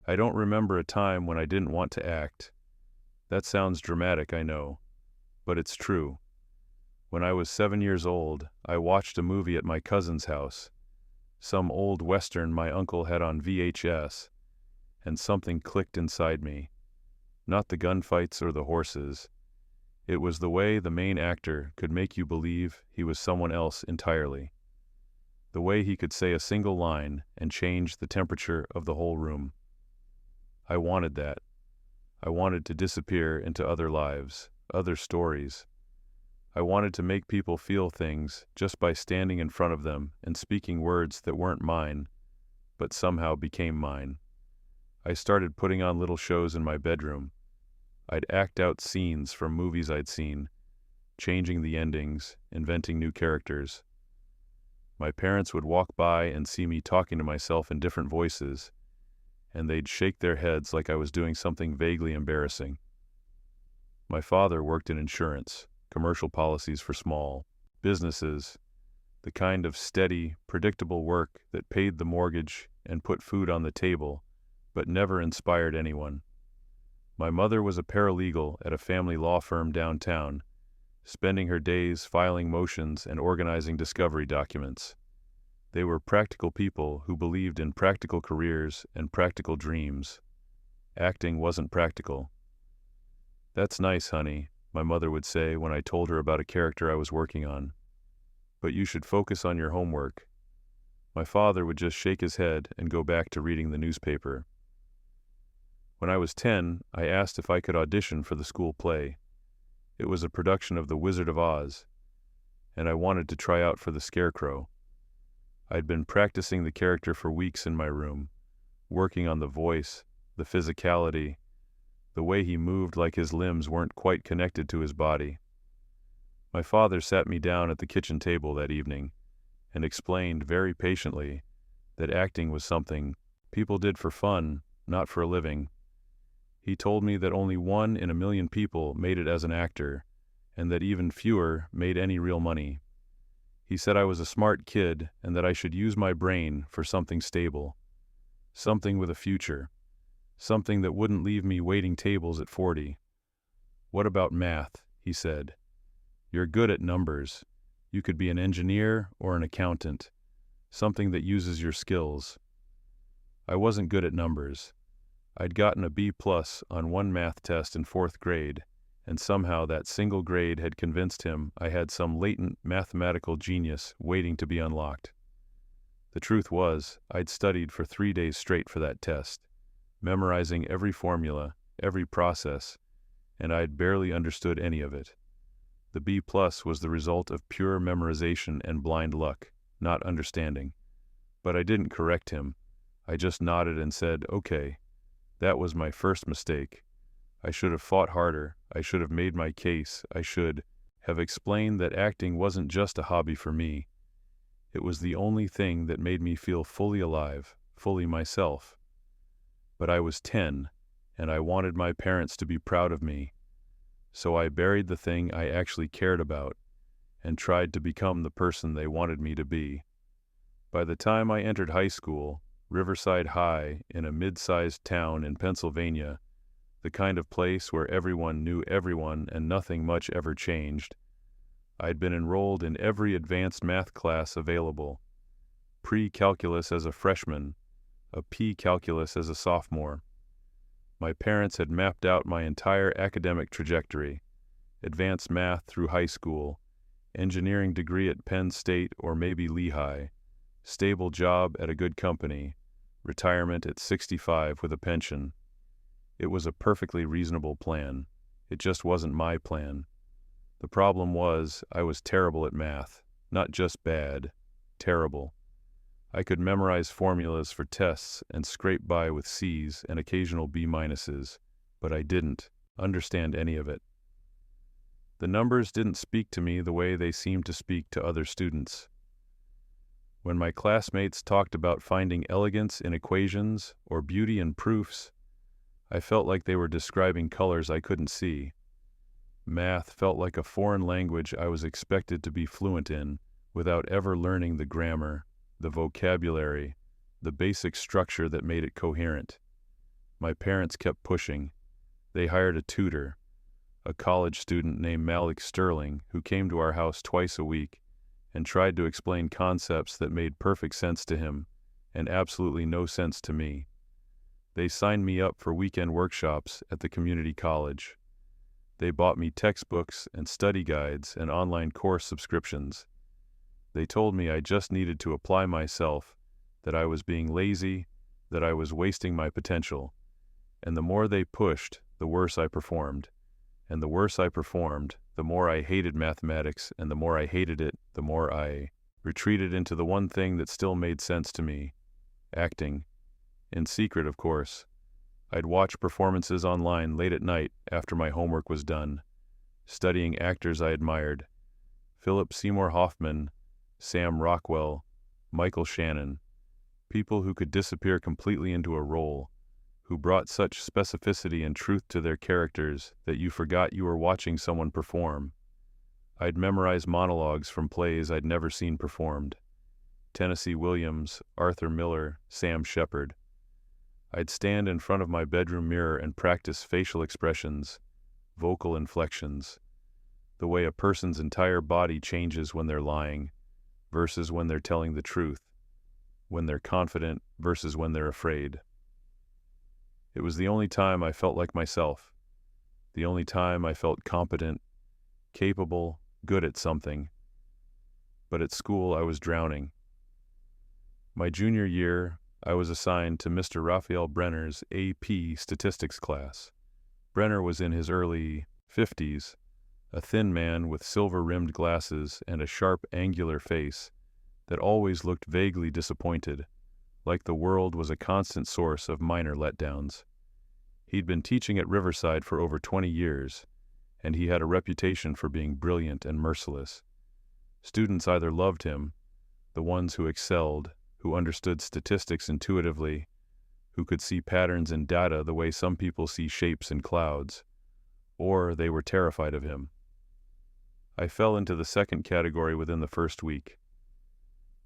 I don't remember a time when I didn't want to act. That sounds dramatic, I know, but it's true. When I was 7 years old, I watched a movie at my cousin's house, some old Western my uncle had on VHS, and something clicked inside me. Not the gunfights or the horses. It was the way the main actor could make you believe he was someone else entirely. The way he could say a single line and change the temperature of the whole room. I wanted that. I wanted to disappear into other lives, other stories. I wanted to make people feel things just by standing in front of them and speaking words that weren't mine, but somehow became mine. I started putting on little shows in my bedroom. I'd act out scenes from movies I'd seen, changing the endings, inventing new characters. My parents would walk by and see me talking to myself in different voices, and they'd shake their heads like I was doing something vaguely embarrassing. My father worked in insurance, commercial policies for small businesses, the kind of steady, predictable work that paid the mortgage and put food on the table, but never inspired anyone. My mother was a paralegal at a family law firm downtown, spending her days filing motions and organizing discovery documents. They were practical people who believed in practical careers and practical dreams. Acting wasn't practical. "That's nice, honey," my mother would say when I told her about a character I was working on. "But you should focus on your homework." My father would just shake his head and go back to reading the newspaper. When I was 10, I asked if I could audition for the school play. It was a production of The Wizard of Oz, and I wanted to try out for the Scarecrow. I'd been practicing the character for weeks in my room, working on the voice, the physicality, the way he moved like his limbs weren't quite connected to his body. My father sat me down at the kitchen table that evening and explained very patiently that acting was something people did for fun, not for a living. He told me that only 1 in a million people made it as an actor, and that even fewer made any real money. He said I was a smart kid and that I should use my brain for something stable, something with a future, something that wouldn't leave me waiting tables at 40. "What about math?" he said. "You're good at numbers. You could be an engineer or an accountant, something that uses your skills." I wasn't good at numbers. I'd gotten a B+ on one math test in 4th grade, and somehow that single grade had convinced him I had some latent mathematical genius waiting to be unlocked. The truth was, I'd studied for 3 days straight for that test, memorizing every formula, every process, and I'd barely understood any of it. The B+ was the result of pure memorization and blind luck, not understanding. But I didn't correct him. I just nodded and said, "Okay." That was my first mistake. I should have fought harder. I should have made my case. I should have explained that acting wasn't just a hobby for me. It was the only thing that made me feel fully alive, fully myself. But I was 10, and I wanted my parents to be proud of me. So I buried the thing I actually cared about and tried to become the person they wanted me to be. By the time I entered high school, Riverside High, in a mid-sized town in Pennsylvania, the kind of place where everyone knew everyone and nothing much ever changed, I'd been enrolled in every advanced math class available, pre-calculus as a freshman, a P-calculus as a sophomore. My parents had mapped out my entire academic trajectory, advanced math through high school, engineering degree at Penn State or maybe Lehigh, stable job at a good company, retirement at 65 with a pension. It was a perfectly reasonable plan. It just wasn't my plan. The problem was, I was terrible at math. Not just bad, terrible. I could memorize formulas for tests and scrape by with C's and occasional B-minuses, but I didn't understand any of it. The numbers didn't speak to me the way they seemed to speak to other students. When my classmates talked about finding elegance in equations or beauty in proofs, I felt like they were describing colors I couldn't see. Math felt like a foreign language I was expected to be fluent in without ever learning the grammar, the vocabulary, the basic structure that made it coherent. my parents kept pushing. They hired a tutor, a college student named Malik Sterling, who came to our house twice a week and tried to explain concepts that made perfect sense to him and absolutely no sense to me. They signed me up for weekend workshops at the community college. They bought me textbooks and study guides and online course subscriptions. They told me I just needed to apply myself, that I was being lazy, that I was wasting my potential. And the more they pushed, the worse I performed. And the worse I performed, the more I hated mathematics, and the more I hated it, the more I retreated into the one thing that still made sense to me: acting. In secret, of course. I'd watch performances online late at night after my homework was done, studying actors I admired: Philip Seymour Hoffman, Sam Rockwell, Michael Shannon, people who could disappear completely into a role, who brought such specificity and truth to their characters that you forgot you were watching someone perform. I'd memorize monologues from plays I'd never seen performed: Tennessee Williams, Arthur Miller, Sam Shepard. I'd stand in front of my bedroom mirror and practice facial expressions, vocal inflections, the way a person's entire body changes when they're lying versus when they're telling the truth, when they're confident versus when they're afraid. It was the only time I felt like myself, the only time I felt competent, capable, good at something. But at school I was drowning. My junior year, I was assigned to Mr. Raphael Brenner's AP statistics class. Brenner was in his early 50s, a thin man with silver-rimmed glasses and a sharp, angular face that always looked vaguely disappointed, like the world was a constant source of minor letdowns. He'd been teaching at Riverside for over 20 years, and he had a reputation for being brilliant and merciless. Students either loved him, the ones who excelled, who understood statistics intuitively, who could see patterns in data the way some people see shapes in clouds, or they were terrified of him. I fell into the second category within the first week.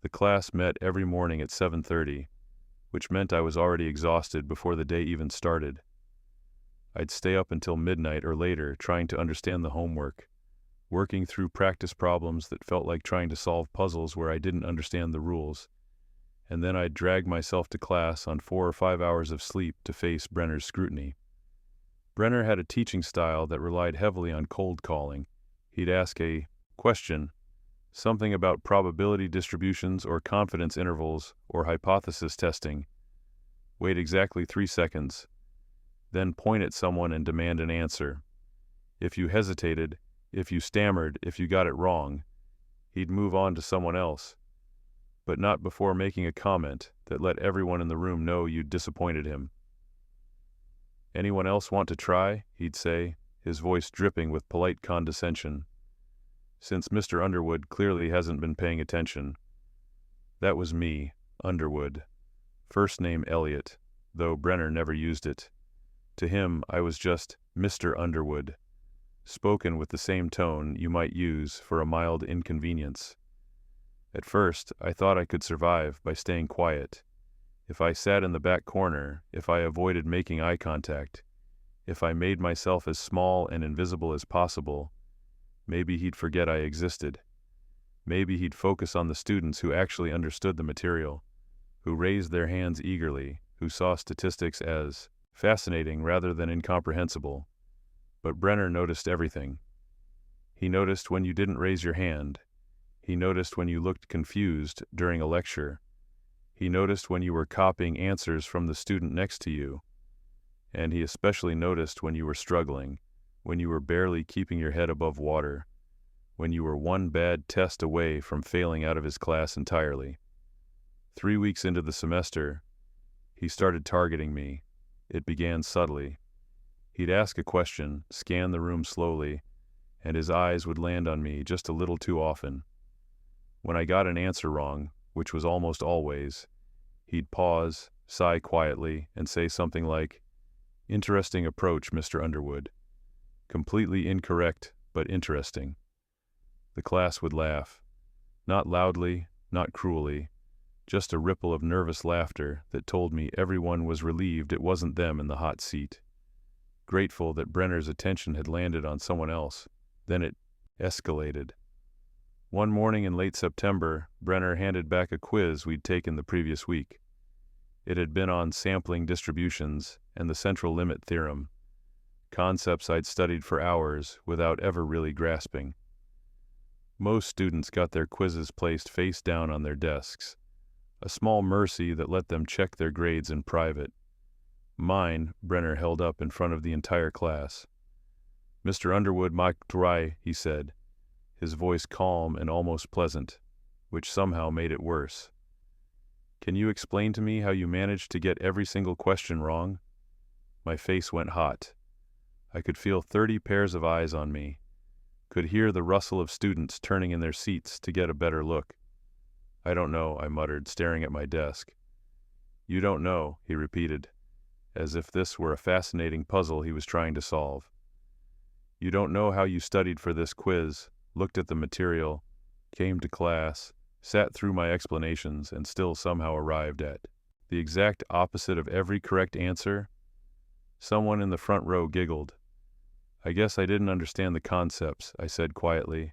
The class met every morning at 7:30, which meant I was already exhausted before the day even started. I'd stay up until midnight or later trying to understand the homework, working through practice problems that felt like trying to solve puzzles where I didn't understand the rules, and then I'd drag myself to class on 4 or 5 hours of sleep to face Brenner's scrutiny. Brenner had a teaching style that relied heavily on cold calling. He'd ask a question, something about probability distributions or confidence intervals or hypothesis testing. Wait exactly 3 seconds, then point at someone and demand an answer. If you hesitated, if you stammered, if you got it wrong, he'd move on to someone else, but not before making a comment that let everyone in the room know you'd disappointed him. "Anyone else want to try?" he'd say, his voice dripping with polite condescension. Since Mr. Underwood clearly hasn't been paying attention. That was me, Underwood. First name Elliot, though Brenner never used it. To him, I was just Mr. Underwood, spoken with the same tone you might use for a mild inconvenience. At first, I thought I could survive by staying quiet. If I sat in the back corner, if I avoided making eye contact, if I made myself as small and invisible as possible, maybe he'd forget I existed. Maybe he'd focus on the students who actually understood the material, who raised their hands eagerly, who saw statistics as fascinating rather than incomprehensible. But Brenner noticed everything. He noticed when you didn't raise your hand. He noticed when you looked confused during a lecture. He noticed when you were copying answers from the student next to you. And he especially noticed when you were struggling, when you were barely keeping your head above water, when you were one bad test away from failing out of his class entirely. 3 weeks into the semester, he started targeting me. It began subtly. He'd ask a question, scan the room slowly, and his eyes would land on me just a little too often. When I got an answer wrong, which was almost always, he'd pause, sigh quietly, and say something like, "Interesting approach, Mr. Underwood. Completely incorrect, but interesting." The class would laugh. Not loudly, not cruelly, just a ripple of nervous laughter that told me everyone was relieved it wasn't them in the hot seat, grateful that Brenner's attention had landed on someone else. Then it escalated. One morning in late September, Brenner handed back a quiz we'd taken the previous week. It had been on sampling distributions and the central limit theorem, concepts I'd studied for hours without ever really grasping. Most students got their quizzes placed face down on their desks, a small mercy that let them check their grades in private. Mine, Brenner held up in front of the entire class. "Mr. Underwood, my try," he said, his voice calm and almost pleasant, which somehow made it worse. "Can you explain to me how you managed to get every single question wrong?" My face went hot. I could feel 30 pairs of eyes on me, could hear the rustle of students turning in their seats to get a better look. "I don't know," I muttered, staring at my desk. "You don't know," he repeated, as if this were a fascinating puzzle he was trying to solve. "You don't know how you studied for this quiz, looked at the material, came to class, sat through my explanations, and still somehow arrived at the exact opposite of every correct answer?" Someone in the front row giggled. "I guess I didn't understand the concepts," I said quietly,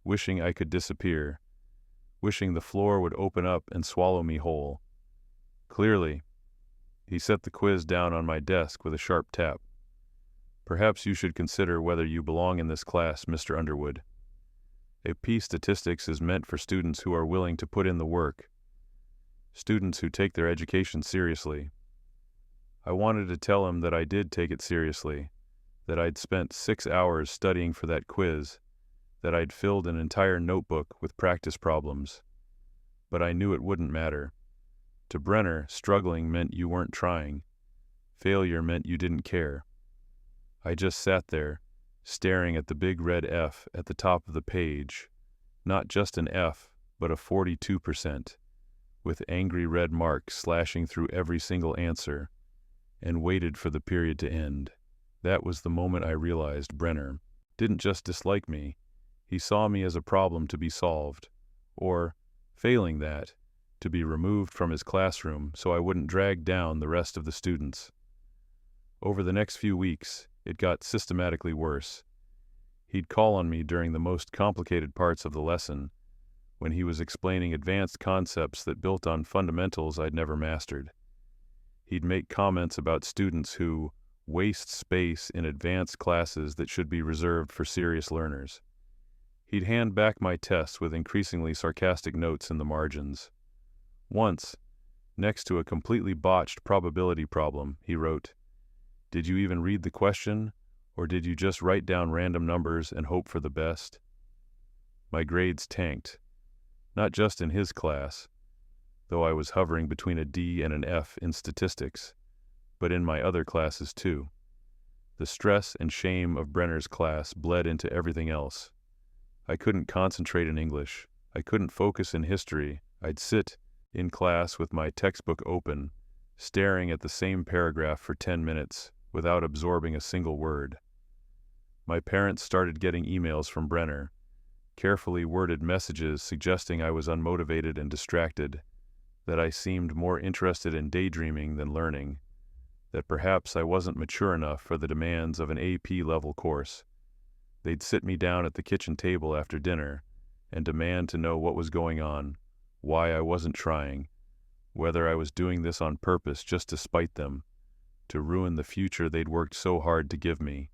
wishing I could disappear, wishing the floor would open up and swallow me whole. "Clearly." He set the quiz down on my desk with a sharp tap. "Perhaps you should consider whether you belong in this class, Mr. Underwood. AP Statistics is meant for students who are willing to put in the work, students who take their education seriously." I wanted to tell him that I did take it seriously, that I'd spent 6 hours studying for that quiz, that I'd filled an entire notebook with practice problems. But I knew it wouldn't matter. To Brenner, struggling meant you weren't trying. Failure meant you didn't care. I just sat there, staring at the big red F at the top of the page, not just an F, but a 42%, with angry red marks slashing through every single answer, and waited for the period to end. That was the moment I realized Brenner didn't just dislike me, he saw me as a problem to be solved, or, failing that, to be removed from his classroom so I wouldn't drag down the rest of the students. Over the next few weeks, it got systematically worse. He'd call on me during the most complicated parts of the lesson, when he was explaining advanced concepts that built on fundamentals I'd never mastered. He'd make comments about students who waste space in advanced classes that should be reserved for serious learners. He'd hand back my tests with increasingly sarcastic notes in the margins. Once, next to a completely botched probability problem, he wrote, "Did you even read the question, or did you just write down random numbers and hope for the best?" My grades tanked, not just in his class, though I was hovering between a D and an F in statistics, but in my other classes too. The stress and shame of Brenner's class bled into everything else. I couldn't concentrate in English. I couldn't focus in history. I'd sit in class with my textbook open, staring at the same paragraph for 10 minutes without absorbing a single word. My parents started getting emails from Brenner, carefully worded messages suggesting I was unmotivated and distracted, that I seemed more interested in daydreaming than learning, that perhaps I wasn't mature enough for the demands of an AP-level course. They'd sit me down at the kitchen table after dinner and demand to know what was going on, why I wasn't trying, whether I was doing this on purpose just to spite them, to ruin the future they'd worked so hard to give me.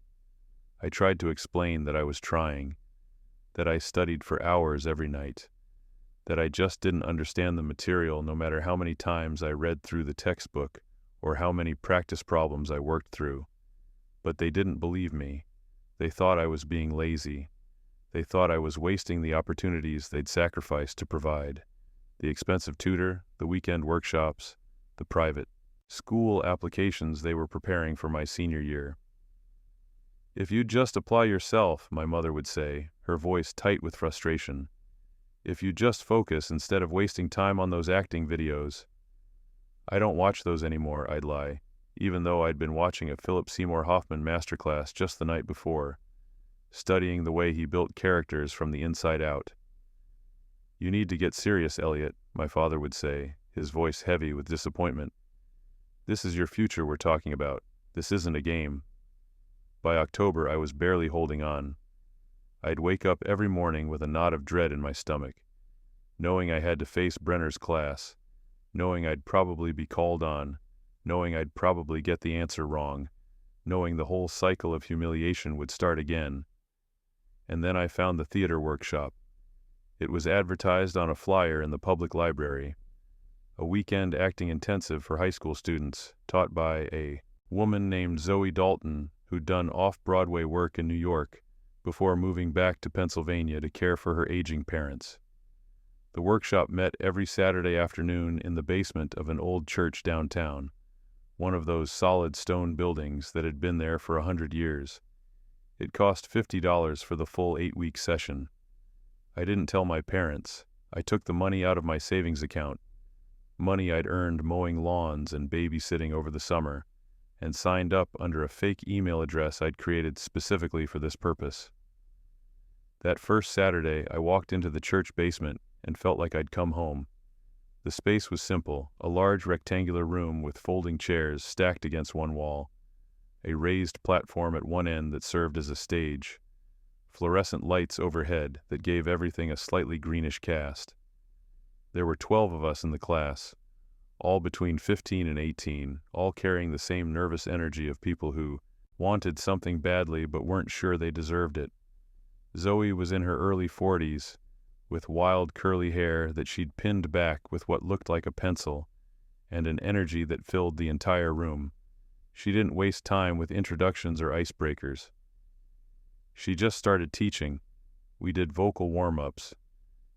I tried to explain that I was trying, that I studied for hours every night, that I just didn't understand the material no matter how many times I read through the textbook or how many practice problems I worked through. But they didn't believe me. They thought I was being lazy. They thought I was wasting the opportunities they'd sacrificed to provide. The expensive tutor, the weekend workshops, the private school applications they were preparing for my senior year. "If you'd just apply yourself," my mother would say, her voice tight with frustration. "If you'd just focus instead of wasting time on those acting videos." "I don't watch those anymore," I'd lie, even though I'd been watching a Philip Seymour Hoffman masterclass just the night before, studying the way he built characters from the inside out. "You need to get serious, Elliot," my father would say, his voice heavy with disappointment. "This is your future we're talking about. This isn't a game." By October, I was barely holding on. I'd wake up every morning with a knot of dread in my stomach, knowing I had to face Brenner's class, knowing I'd probably be called on, knowing I'd probably get the answer wrong, knowing the whole cycle of humiliation would start again. And then I found the theater workshop. It was advertised on a flyer in the public library, a weekend acting intensive for high school students, taught by a woman named Zoe Dalton, who'd done off-Broadway work in New York before moving back to Pennsylvania to care for her aging parents. The workshop met every Saturday afternoon in the basement of an old church downtown, one of those solid stone buildings that had been there for 100 years. It cost $50 for the full 8-week session. I didn't tell my parents. I took the money out of my savings account, money I'd earned mowing lawns and babysitting over the summer, and signed up under a fake email address I'd created specifically for this purpose. That first Saturday, I walked into the church basement and felt like I'd come home. The space was simple, a large rectangular room with folding chairs stacked against one wall, a raised platform at one end that served as a stage, fluorescent lights overhead that gave everything a slightly greenish cast. There were 12 of us in the class, all between 15 and 18, all carrying the same nervous energy of people who wanted something badly but weren't sure they deserved it. Zoe was in her early 40s, with wild curly hair that she'd pinned back with what looked like a pencil, and an energy that filled the entire room. She didn't waste time with introductions or icebreakers. She just started teaching. We did vocal warm-ups,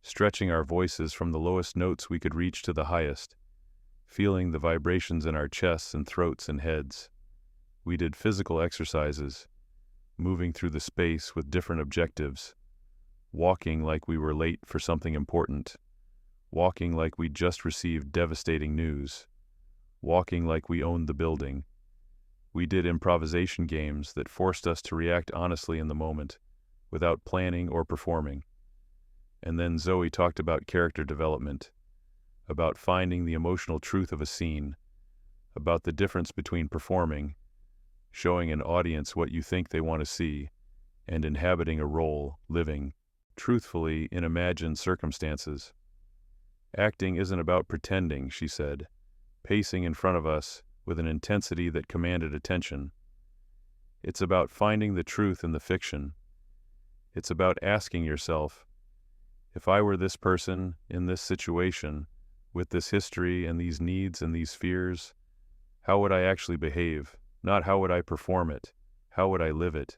stretching our voices from the lowest notes we could reach to the highest, feeling the vibrations in our chests and throats and heads. We did physical exercises, moving through the space with different objectives, walking like we were late for something important, walking like we'd just received devastating news, walking like we owned the building. We did improvisation games that forced us to react honestly in the moment, without planning or performing. And then Zoe talked about character development, about finding the emotional truth of a scene, about the difference between performing, showing an audience what you think they want to see, and inhabiting a role, living, truthfully, in imagined circumstances. Acting isn't about pretending, she said, pacing in front of us with an intensity that commanded attention. It's about finding the truth in the fiction. It's about asking yourself, if I were this person, in this situation, with this history and these needs and these fears, how would I actually behave? Not how would I perform it, how would I live it?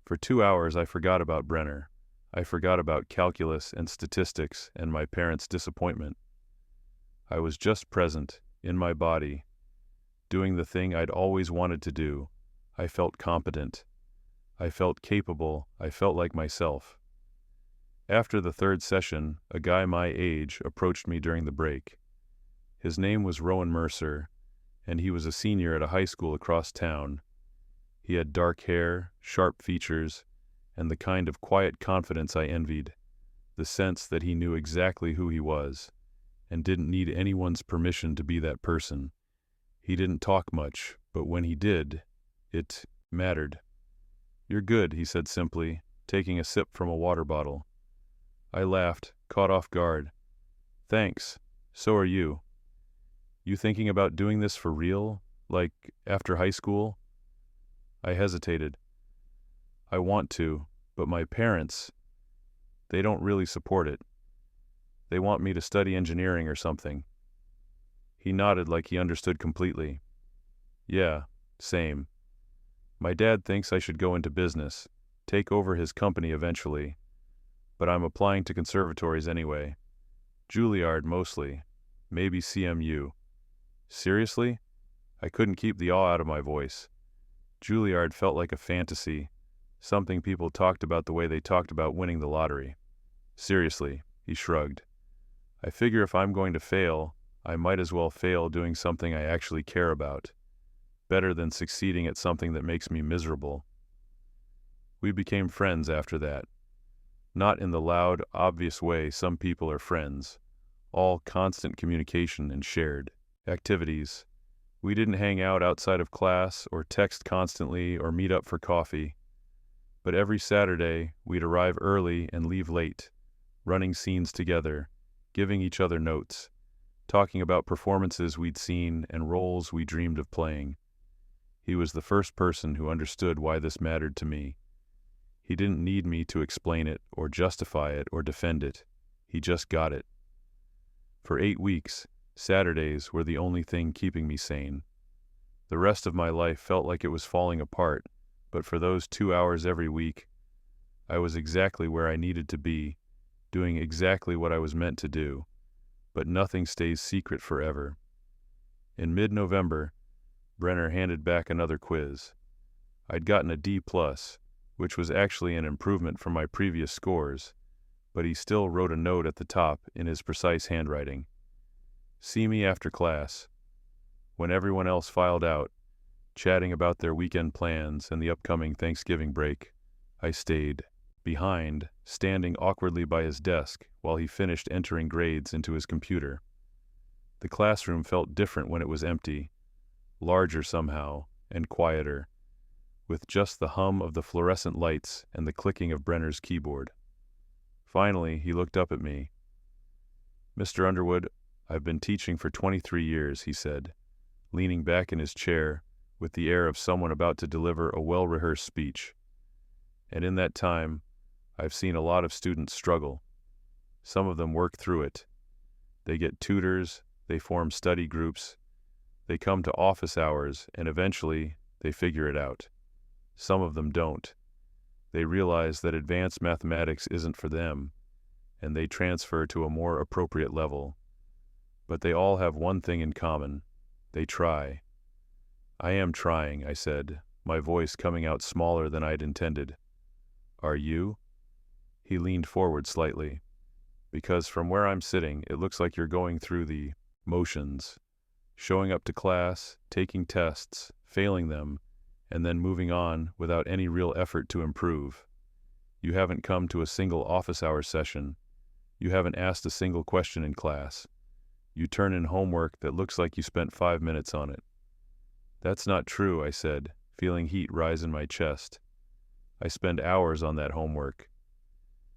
For 2 hours I forgot about Brenner. I forgot about calculus and statistics and my parents' disappointment. I was just present, in my body, doing the thing I'd always wanted to do. I felt competent. I felt capable. I felt like myself. After the third session, a guy my age approached me during the break. His name was Rowan Mercer, and he was a senior at a high school across town. He had dark hair, sharp features, and the kind of quiet confidence I envied, the sense that he knew exactly who he was, and didn't need anyone's permission to be that person. He didn't talk much, but when he did, it mattered. "You're good," he said simply, taking a sip from a water bottle. I laughed, caught off guard. "Thanks. So are you. You thinking about doing this for real? Like, after high school?" I hesitated. "I want to, but my parents, they don't really support it. They want me to study engineering or something." He nodded like he understood completely. "Yeah, same. My dad thinks I should go into business, take over his company eventually, but I'm applying to conservatories anyway. Juilliard mostly, maybe CMU. "Seriously?" I couldn't keep the awe out of my voice. Juilliard felt like a fantasy, something people talked about the way they talked about winning the lottery. "Seriously," he shrugged. "I figure if I'm going to fail, I might as well fail doing something I actually care about. Better than succeeding at something that makes me miserable." We became friends after that. Not in the loud, obvious way some people are friends, all constant communication and shared activities. We didn't hang out outside of class or text constantly or meet up for coffee. But every Saturday, we'd arrive early and leave late, running scenes together, giving each other notes, talking about performances we'd seen and roles we dreamed of playing. He was the first person who understood why this mattered to me. He didn't need me to explain it or justify it or defend it. He just got it. For 8 weeks, Saturdays were the only thing keeping me sane. The rest of my life felt like it was falling apart, but for those 2 hours every week, I was exactly where I needed to be, doing exactly what I was meant to do. But nothing stays secret forever. In mid-November, Brenner handed back another quiz. I'd gotten a D+, which was actually an improvement from my previous scores, but he still wrote a note at the top in his precise handwriting. See me after class. When everyone else filed out, chatting about their weekend plans and the upcoming Thanksgiving break, I stayed behind, standing awkwardly by his desk while he finished entering grades into his computer. The classroom felt different when it was empty, larger somehow, and quieter, with just the hum of the fluorescent lights and the clicking of Brenner's keyboard. Finally, he looked up at me. "Mr. Underwood, I've been teaching for 23 years, he said, leaning back in his chair with the air of someone about to deliver a well-rehearsed speech. And in that time, I've seen a lot of students struggle. Some of them work through it. They get tutors, they form study groups, they come to office hours, and eventually they figure it out. Some of them don't. They realize that advanced mathematics isn't for them, and they transfer to a more appropriate level. But they all have one thing in common. They try." "I am trying," I said, my voice coming out smaller than I'd intended. "Are you?" He leaned forward slightly. "Because from where I'm sitting, it looks like you're going through the motions, showing up to class, taking tests, failing them, and then moving on without any real effort to improve. You haven't come to a single office hour session. You haven't asked a single question in class. You turn in homework that looks like you spent 5 minutes on it." "That's not true," I said, feeling heat rise in my chest. "I spend hours on that homework."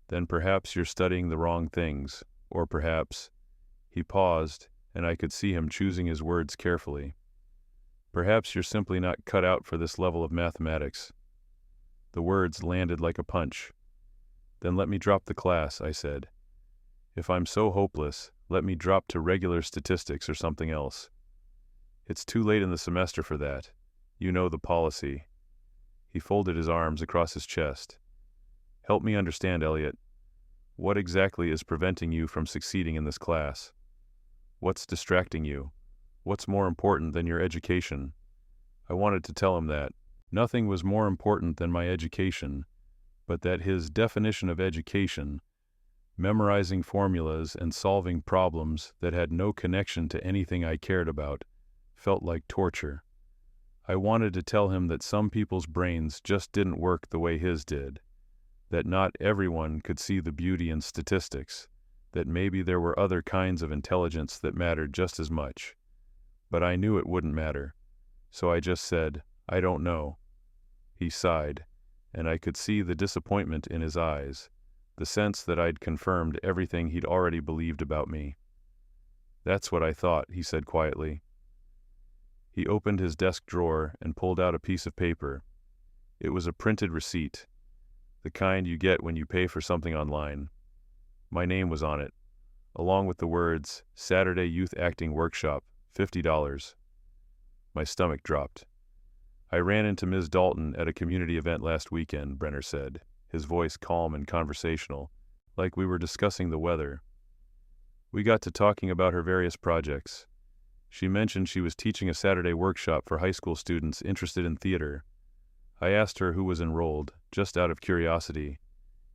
"Then perhaps you're studying the wrong things, or perhaps—" He paused, and I could see him choosing his words carefully. "Perhaps you're simply not cut out for this level of mathematics." The words landed like a punch. "Then let me drop the class," I said. "If I'm so hopeless, let me drop to regular statistics or something else. It's too late in the semester for that. You know the policy." He folded his arms across his chest. "Help me understand, Elliot. What exactly is preventing you from succeeding in this class? What's distracting you? What's more important than your education?" I wanted to tell him that nothing was more important than my education, but that his definition of education, memorizing formulas and solving problems that had no connection to anything I cared about, felt like torture. I wanted to tell him that some people's brains just didn't work the way his did, that not everyone could see the beauty in statistics, that maybe there were other kinds of intelligence that mattered just as much. But I knew it wouldn't matter, so I just said, "I don't know." He sighed, and I could see the disappointment in his eyes, the sense that I'd confirmed everything he'd already believed about me. "That's what I thought," he said quietly. He opened his desk drawer and pulled out a piece of paper. It was a printed receipt, the kind you get when you pay for something online. My name was on it, along with the words, "Saturday Youth Acting Workshop, $50. My stomach dropped. "I ran into Ms. Dalton at a community event last weekend," Brenner said, his voice calm and conversational, like we were discussing the weather. "We got to talking about her various projects. She mentioned she was teaching a Saturday workshop for high school students interested in theater. I asked her who was enrolled, just out of curiosity,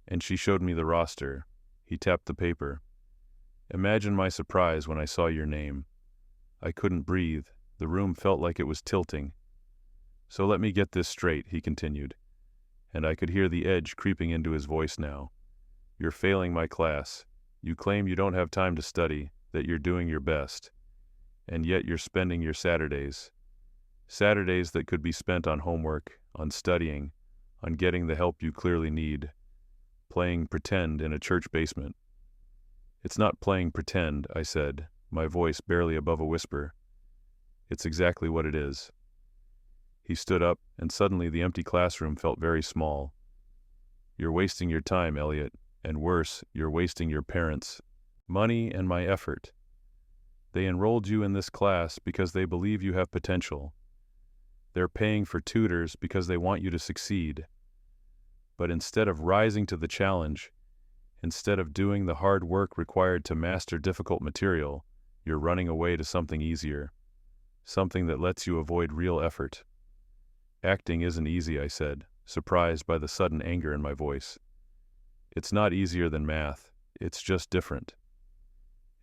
and she showed me the roster." He tapped the paper. "Imagine my surprise when I saw your name. I couldn't breathe. The room felt like it was tilting. So let me get this straight," he continued, and I could hear the edge creeping into his voice now. You're failing my class. You claim you don't have time to study, that you're doing your best. And yet you're spending your Saturdays. Saturdays that could be spent on homework, on studying, on getting the help you clearly need, playing pretend in a church basement. It's not playing pretend, I said, my voice barely above a whisper. It's exactly what it is. He stood up, and suddenly the empty classroom felt very small. You're wasting your time, Elliot, and worse, you're wasting your parents' money and my effort. They enrolled you in this class because they believe you have potential. They're paying for tutors because they want you to succeed. But instead of rising to the challenge, instead of doing the hard work required to master difficult material, you're running away to something easier, something that lets you avoid real effort. Acting isn't easy, I said, surprised by the sudden anger in my voice. It's not easier than math, it's just different.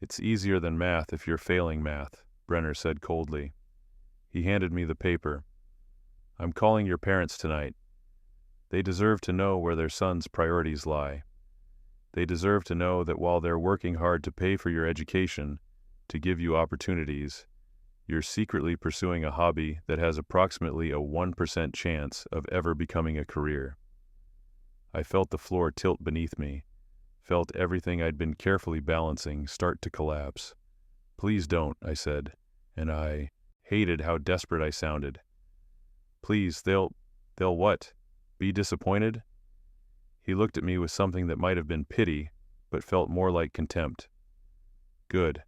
It's easier than math if you're failing math, Brenner said coldly. He handed me the paper. I'm calling your parents tonight. They deserve to know where their son's priorities lie. They deserve to know that while they're working hard to pay for your education, to give you opportunities, you're secretly pursuing a hobby that has approximately a 1% chance of ever becoming a career. I felt the floor tilt beneath me, felt everything I'd been carefully balancing start to collapse. Please don't, I said, and I hated how desperate I sounded. Please, they'll what? Be disappointed? He looked at me with something that might have been pity, but felt more like contempt. Good.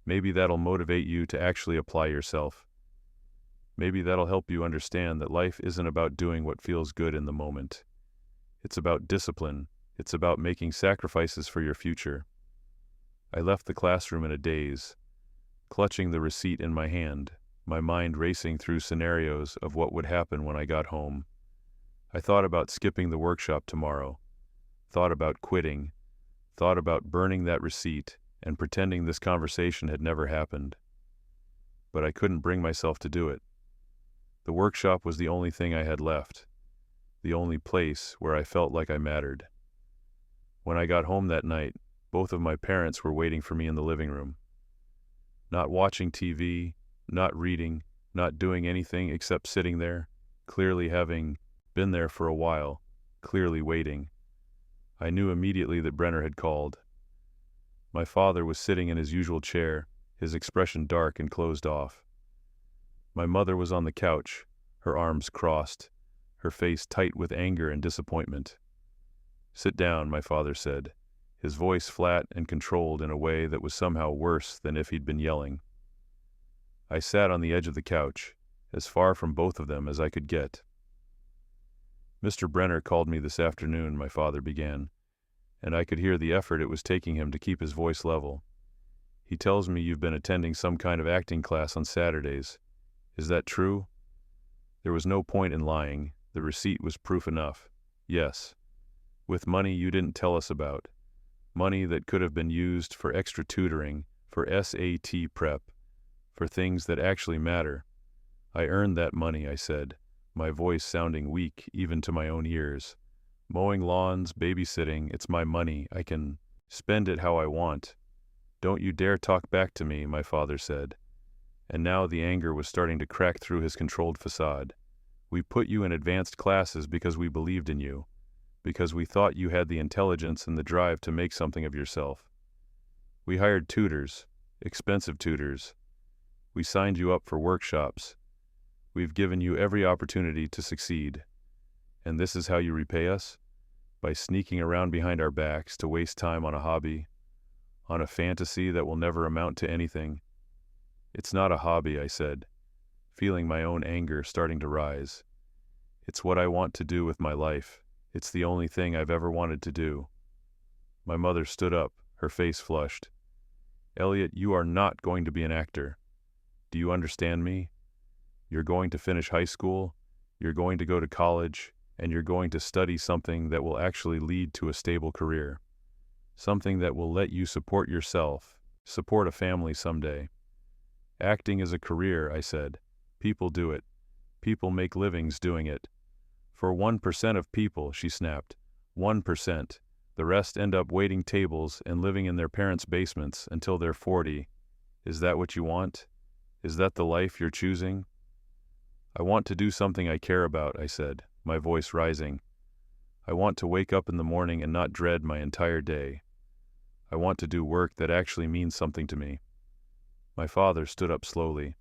Maybe that'll motivate you to actually apply yourself. Maybe that'll help you understand that life isn't about doing what feels good in the moment. It's about discipline. It's about making sacrifices for your future. I left the classroom in a daze, clutching the receipt in my hand, my mind racing through scenarios of what would happen when I got home. I thought about skipping the workshop tomorrow, thought about quitting, thought about burning that receipt and pretending this conversation had never happened. But I couldn't bring myself to do it. The workshop was the only thing I had left, the only place where I felt like I mattered. When I got home that night, both of my parents were waiting for me in the living room. Not watching TV, not reading, not doing anything except sitting there, clearly having been there for a while, clearly waiting. I knew immediately that Brenner had called. My father was sitting in his usual chair, his expression dark and closed off. My mother was on the couch, her arms crossed, her face tight with anger and disappointment. Sit down, my father said, his voice flat and controlled in a way that was somehow worse than if he'd been yelling. I sat on the edge of the couch, as far from both of them as I could get. Mr. Brenner called me this afternoon, my father began, and I could hear the effort it was taking him to keep his voice level. He tells me you've been attending some kind of acting class on Saturdays. Is that true? There was no point in lying. The receipt was proof enough. Yes. With money you didn't tell us about. Money that could have been used for extra tutoring, for SAT prep, for things that actually matter. I earned that money, I said, my voice sounding weak even to my own ears. Mowing lawns, babysitting, it's my money. I can spend it how I want. Don't you dare talk back to me, my father said. And now the anger was starting to crack through his controlled facade. We put you in advanced classes because we believed in you, because we thought you had the intelligence and the drive to make something of yourself. We hired tutors, expensive tutors. We signed you up for workshops. We've given you every opportunity to succeed. And this is how you repay us? By sneaking around behind our backs to waste time on a hobby, on a fantasy that will never amount to anything. It's not a hobby, I said, feeling my own anger starting to rise. It's what I want to do with my life. It's the only thing I've ever wanted to do. My mother stood up, her face flushed. Elliot, you are not going to be an actor. Do you understand me? You're going to finish high school, you're going to go to college, and you're going to study something that will actually lead to a stable career. Something that will let you support yourself, support a family someday. Acting is a career, I said. People do it. People make livings doing it. For 1% of people, she snapped. 1%. The rest end up waiting tables and living in their parents' basements until they're 40. Is that what you want? Is that the life you're choosing? I want to do something I care about, I said, my voice rising. I want to wake up in the morning and not dread my entire day. I want to do work that actually means something to me. My father stood up slowly.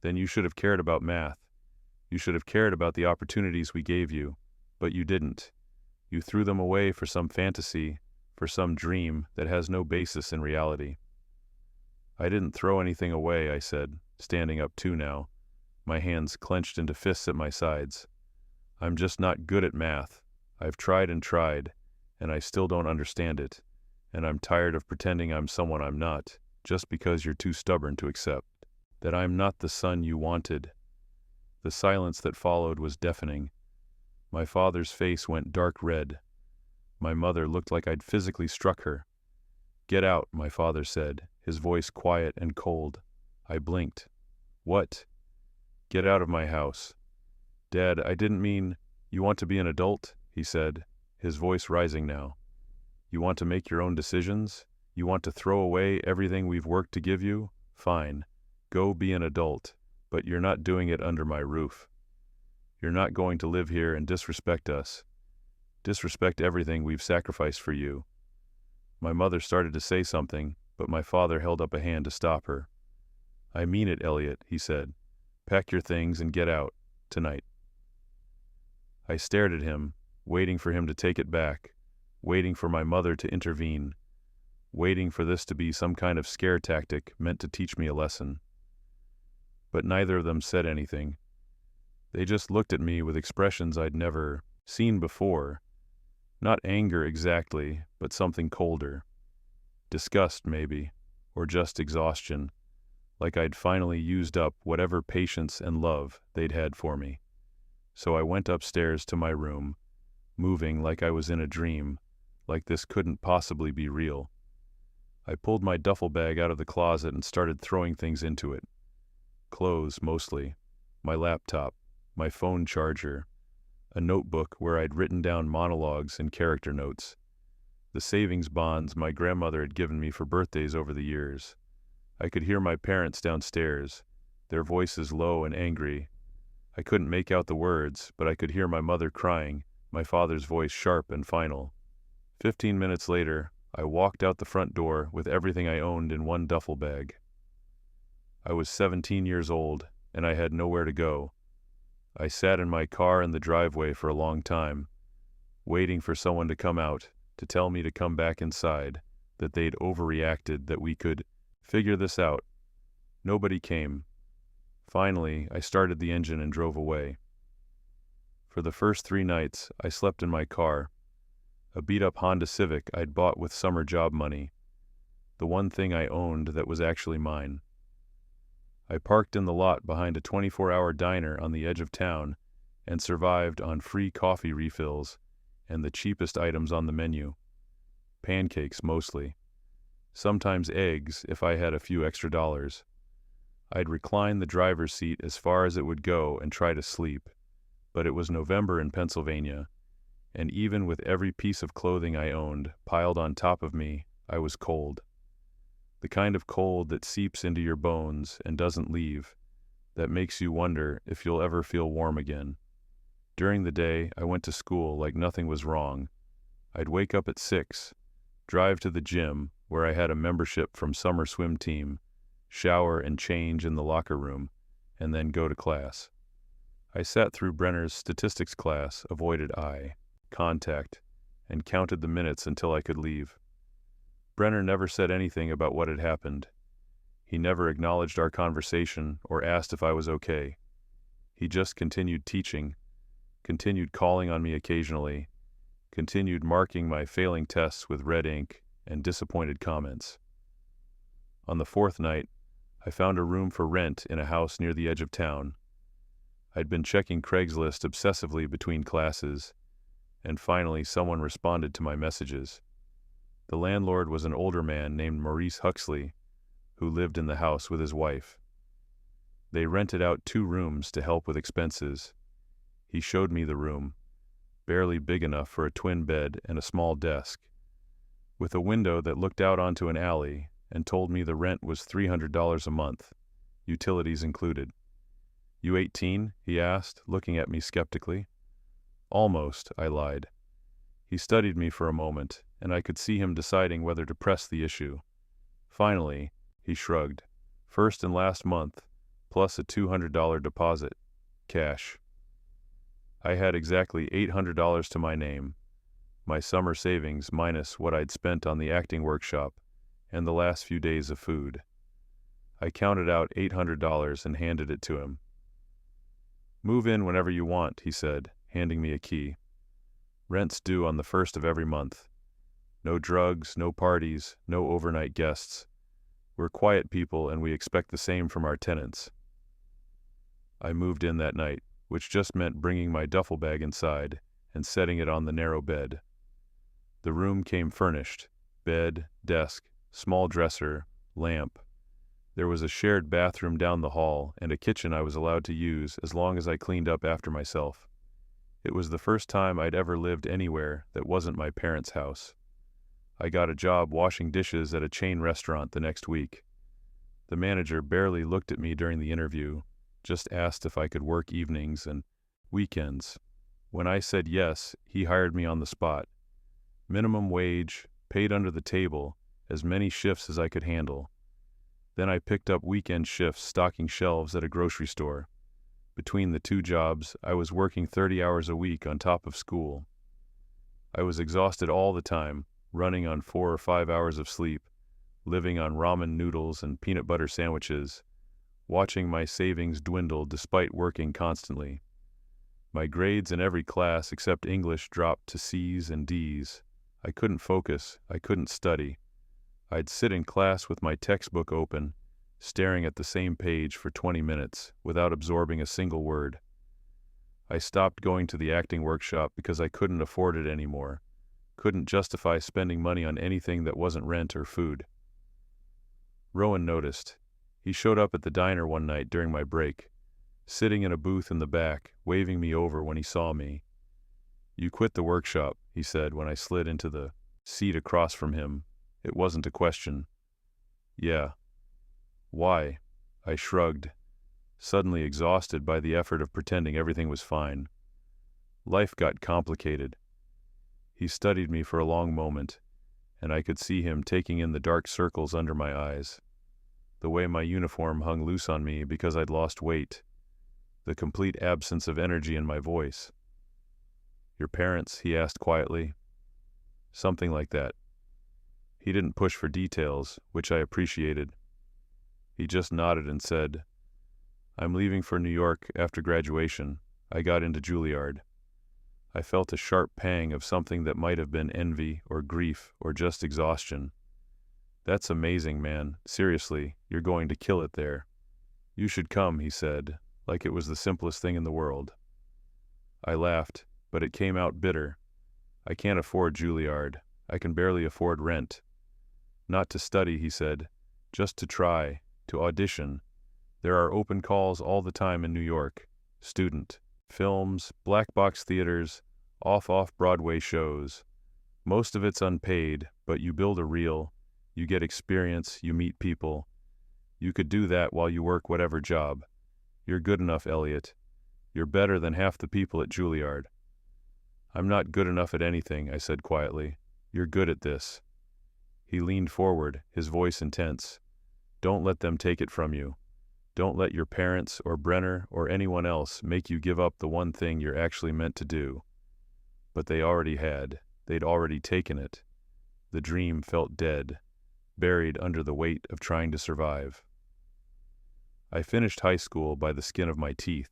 Then you should have cared about math. You should have cared about the opportunities we gave you, but you didn't. You threw them away for some fantasy, for some dream that has no basis in reality. I didn't throw anything away, I said, standing up too now, my hands clenched into fists at my sides. I'm just not good at math. I've tried, and I still don't understand it, and I'm tired of pretending I'm someone I'm not, just because you're too stubborn to accept that I'm not the son you wanted. The silence that followed was deafening. My father's face went dark red. My mother looked like I'd physically struck her. Get out, my father said, his voice quiet and cold. I blinked. What? Get out of my house. Dad, I didn't mean, you want to be an adult, he said, his voice rising now. You want to make your own decisions? You want to throw away everything we've worked to give you? Fine. Go be an adult, but you're not doing it under my roof. You're not going to live here and disrespect us. Disrespect everything we've sacrificed for you. My mother started to say something, but my father held up a hand to stop her. I mean it, Elliot, he said. Pack your things and get out, tonight. I stared at him, waiting for him to take it back, waiting for my mother to intervene, waiting for this to be some kind of scare tactic meant to teach me a lesson. But neither of them said anything. They just looked at me with expressions I'd never seen before. Not anger exactly, but something colder. Disgust, maybe, or just exhaustion, like I'd finally used up whatever patience and love they'd had for me. So I went upstairs to my room, moving like I was in a dream, like this couldn't possibly be real. I pulled my duffel bag out of the closet and started throwing things into it. Clothes, mostly, my laptop, my phone charger, a notebook where I'd written down monologues and character notes, the savings bonds my grandmother had given me for birthdays over the years. I could hear my parents downstairs, their voices low and angry. I couldn't make out the words, but I could hear my mother crying, my father's voice sharp and final. 15 minutes later, I walked out the front door with everything I owned in one duffel bag. I was 17 years old, and I had nowhere to go. I sat in my car in the driveway for a long time, waiting for someone to come out, to tell me to come back inside, that they'd overreacted, that we could figure this out. Nobody came. Finally, I started the engine and drove away. For the first 3 nights, I slept in my car, a beat-up Honda Civic I'd bought with summer job money, the one thing I owned that was actually mine. I parked in the lot behind a 24-hour diner on the edge of town and survived on free coffee refills and the cheapest items on the menu. Pancakes, mostly. Sometimes eggs, if I had a few extra dollars. I'd recline the driver's seat as far as it would go and try to sleep, but it was November in Pennsylvania, and even with every piece of clothing I owned piled on top of me, I was cold. The kind of cold that seeps into your bones and doesn't leave, that makes you wonder if you'll ever feel warm again. During the day, I went to school like nothing was wrong. I'd wake up at 6, drive to the gym, where I had a membership from summer swim team, shower and change in the locker room, and then go to class. I sat through Brenner's statistics class, avoided eye contact, and counted the minutes until I could leave. Brenner never said anything about what had happened. He never acknowledged our conversation or asked if I was okay. He just continued teaching, continued calling on me occasionally, continued marking my failing tests with red ink and disappointed comments. On the 4th night, I found a room for rent in a house near the edge of town. I'd been checking Craigslist obsessively between classes, and finally someone responded to my messages. The landlord was an older man named Maurice Huxley, who lived in the house with his wife. They rented out 2 rooms to help with expenses. He showed me the room. barely big enough for a twin bed and a small desk, with a window that looked out onto an alley, and told me the rent was $300 a month, utilities included. "You 18?" he asked, looking at me skeptically. "Almost," I lied. He studied me for a moment, and I could see him deciding whether to press the issue. Finally, he shrugged. "First and last month, plus a $200 deposit. Cash." I had exactly $800 to my name, my summer savings minus what I'd spent on the acting workshop and the last few days of food. I counted out $800 and handed it to him. "Move in whenever you want," he said, handing me a key. "Rent's due on the 1st of every month. No drugs, no parties, no overnight guests. We're quiet people and we expect the same from our tenants." I moved in that night, which just meant bringing my duffel bag inside and setting it on the narrow bed. The room came furnished: bed, desk, small dresser, lamp. There was a shared bathroom down the hall and a kitchen I was allowed to use as long as I cleaned up after myself. It was the first time I'd ever lived anywhere that wasn't my parents' house. I got a job washing dishes at a chain restaurant the next week. The manager barely looked at me during the interview, just asked if I could work evenings and weekends. When I said yes, he hired me on the spot. Minimum wage, paid under the table, as many shifts as I could handle. Then I picked up weekend shifts stocking shelves at a grocery store. Between the two jobs, I was working 30 hours a week on top of school. I was exhausted all the time, running on 4 or 5 hours of sleep, living on ramen noodles and peanut butter sandwiches, watching my savings dwindle despite working constantly. My grades in every class except English dropped to C's and D's. I couldn't focus, I couldn't study. I'd sit in class with my textbook open, staring at the same page for 20 minutes without absorbing a single word. I stopped going to the acting workshop because I couldn't afford it anymore, couldn't justify spending money on anything that wasn't rent or food. Rowan noticed. He showed up at the diner one night during my break, sitting in a booth in the back, waving me over when he saw me. "You quit the workshop," he said when I slid into the seat across from him. It wasn't a question. "Yeah." "Why?" I shrugged, suddenly exhausted by the effort of pretending everything was fine. "Life got complicated." He studied me for a long moment, and I could see him taking in the dark circles under my eyes, the way my uniform hung loose on me because I'd lost weight, the complete absence of energy in my voice. "Your parents?" he asked quietly. "Something like that." He didn't push for details, which I appreciated. He just nodded and said, "I'm leaving for New York after graduation. I got into Juilliard." I felt a sharp pang of something that might have been envy or grief or just exhaustion. "That's amazing, man. Seriously, you're going to kill it there." "You should come," he said, like it was the simplest thing in the world. I laughed, but it came out bitter. "I can't afford Juilliard. I can barely afford rent." "Not to study," he said, "just to try, to audition. There are open calls all the time in New York. Student. Films, black box theaters, off-Broadway shows. Most of it's unpaid, but you build a reel, you get experience, you meet people. You could do that while you work whatever job. You're good enough, Elliot. You're better than half the people at Juilliard." "I'm not good enough at anything," I said quietly. "You're good at this." He leaned forward, his voice intense. "Don't let them take it from you. Don't let your parents or Brenner or anyone else make you give up the one thing you're actually meant to do." But they already had. They'd already taken it. The dream felt dead, buried under the weight of trying to survive. I finished high school by the skin of my teeth.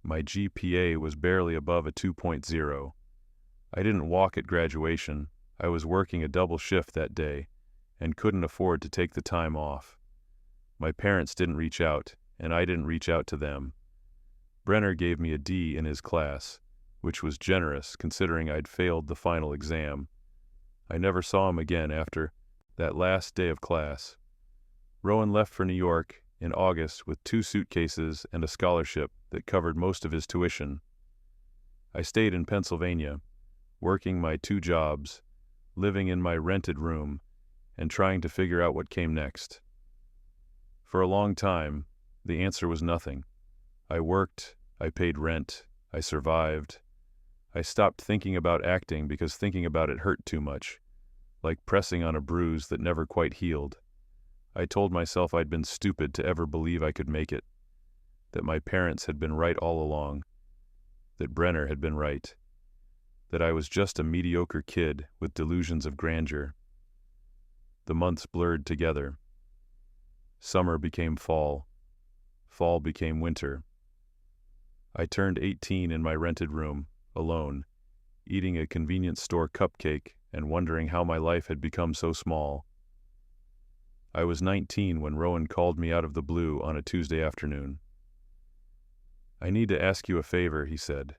My GPA was barely above a 2.0. I didn't walk at graduation. I was working a double shift that day and couldn't afford to take the time off. My parents didn't reach out, and I didn't reach out to them. Brenner gave me a D in his class, which was generous considering I'd failed the final exam. I never saw him again after that last day of class. Rowan left for New York in August with 2 suitcases and a scholarship that covered most of his tuition. I stayed in Pennsylvania, working my 2 jobs, living in my rented room, and trying to figure out what came next. For a long time, the answer was nothing. I worked, I paid rent, I survived. I stopped thinking about acting because thinking about it hurt too much, like pressing on a bruise that never quite healed. I told myself I'd been stupid to ever believe I could make it, that my parents had been right all along, that Brenner had been right, that I was just a mediocre kid with delusions of grandeur. The months blurred together. Summer became fall. Fall became winter. I turned 18 in my rented room, alone, eating a convenience store cupcake and wondering how my life had become so small. I was 19 when Rowan called me out of the blue on a Tuesday afternoon. "I need to ask you a favor," he said,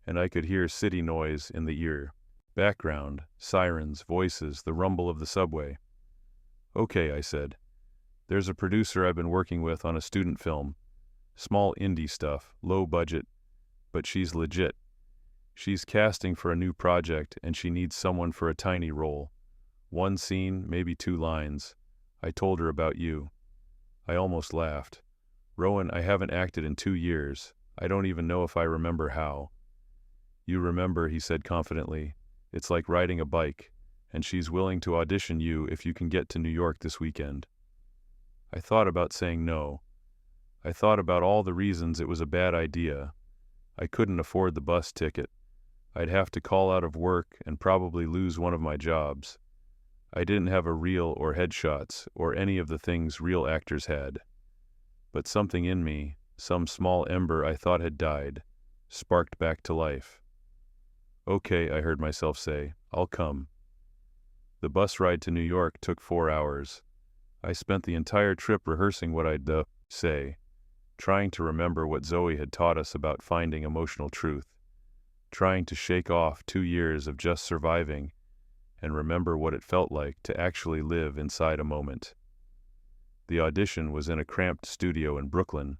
and I could hear city noise in the ear. Background, sirens, voices, the rumble of the subway. "Okay," I said. "There's a producer I've been working with on a student film. Small indie stuff, low budget, but she's legit. She's casting for a new project and she needs someone for a tiny role. 1 scene, maybe 2 lines. I told her about you." I almost laughed. "Rowan, I haven't acted in 2 years. I don't even know if I remember how." "You remember," he said confidently. "It's like riding a bike, and she's willing to audition you if you can get to New York this weekend." I thought about saying no. I thought about all the reasons it was a bad idea. I couldn't afford the bus ticket. I'd have to call out of work and probably lose one of my jobs. I didn't have a reel or headshots or any of the things real actors had. But something in me, some small ember I thought had died, sparked back to life. "Okay," I heard myself say, "I'll come." The bus ride to New York took 4 hours. I spent the entire trip rehearsing what I'd say, trying to remember what Zoe had taught us about finding emotional truth, trying to shake off 2 years of just surviving and remember what it felt like to actually live inside a moment. The audition was in a cramped studio in Brooklyn,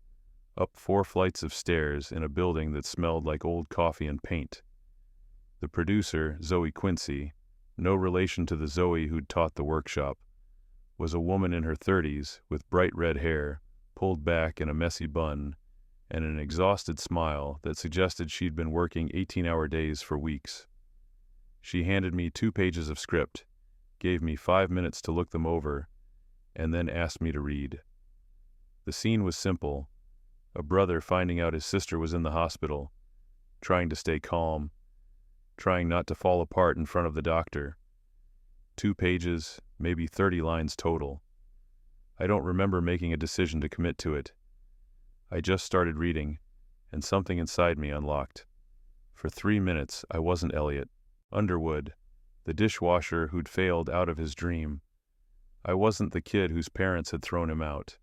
up 4 flights of stairs in a building that smelled like old coffee and paint. The producer, Zoe Quincy, no relation to the Zoe who'd taught the workshop, was a woman in her 30s with bright red hair, pulled back in a messy bun, and an exhausted smile that suggested she'd been working 18-hour days for weeks. She handed me 2 pages of script, gave me 5 minutes to look them over, and then asked me to read. The scene was simple: a brother finding out his sister was in the hospital, trying to stay calm, trying not to fall apart in front of the doctor. 2 pages, maybe 30 lines total. I don't remember making a decision to commit to it. I just started reading, and something inside me unlocked. For 3 minutes, I wasn't Elliot Underwood, the dishwasher who'd failed out of his dream. I wasn't the kid whose parents had thrown him out.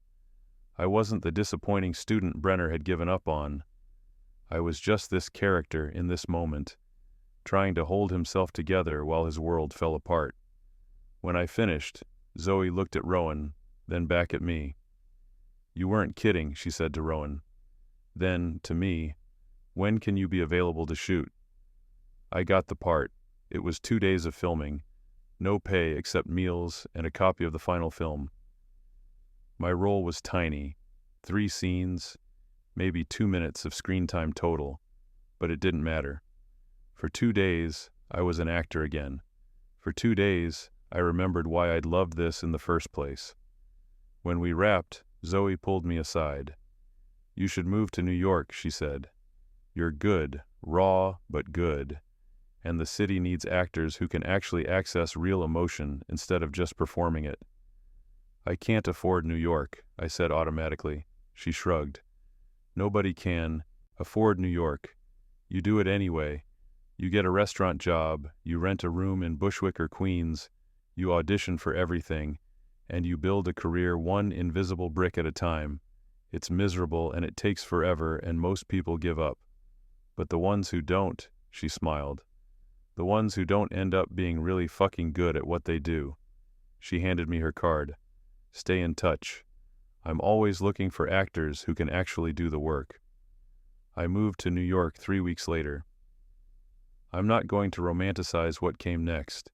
I wasn't the disappointing student Brenner had given up on. I was just this character in this moment, trying to hold himself together while his world fell apart. When I finished, Zoe looked at Rowan, then back at me. "You weren't kidding," she said to Rowan. Then, to me, "When can you be available to shoot?" I got the part. It was 2 days of filming, no pay except meals and a copy of the final film. My role was tiny, 3 scenes, maybe 2 minutes of screen time total, but it didn't matter. For 2 days, I was an actor again. For 2 days, I remembered why I'd loved this in the first place. When we wrapped, Zoe pulled me aside. "You should move to New York," she said. "You're good, raw but good, and the city needs actors who can actually access real emotion instead of just performing it." "I can't afford New York," I said automatically. She shrugged. "Nobody can afford New York. You do it anyway. You get a restaurant job, you rent a room in Bushwick or Queens, you audition for everything, and you build a career 1 invisible brick at a time. It's miserable and it takes forever and most people give up. But the ones who don't," she smiled, "the ones who don't end up being really fucking good at what they do." She handed me her card. "Stay in touch. I'm always looking for actors who can actually do the work." I moved to New York 3 weeks later. I'm not going to romanticize what came next.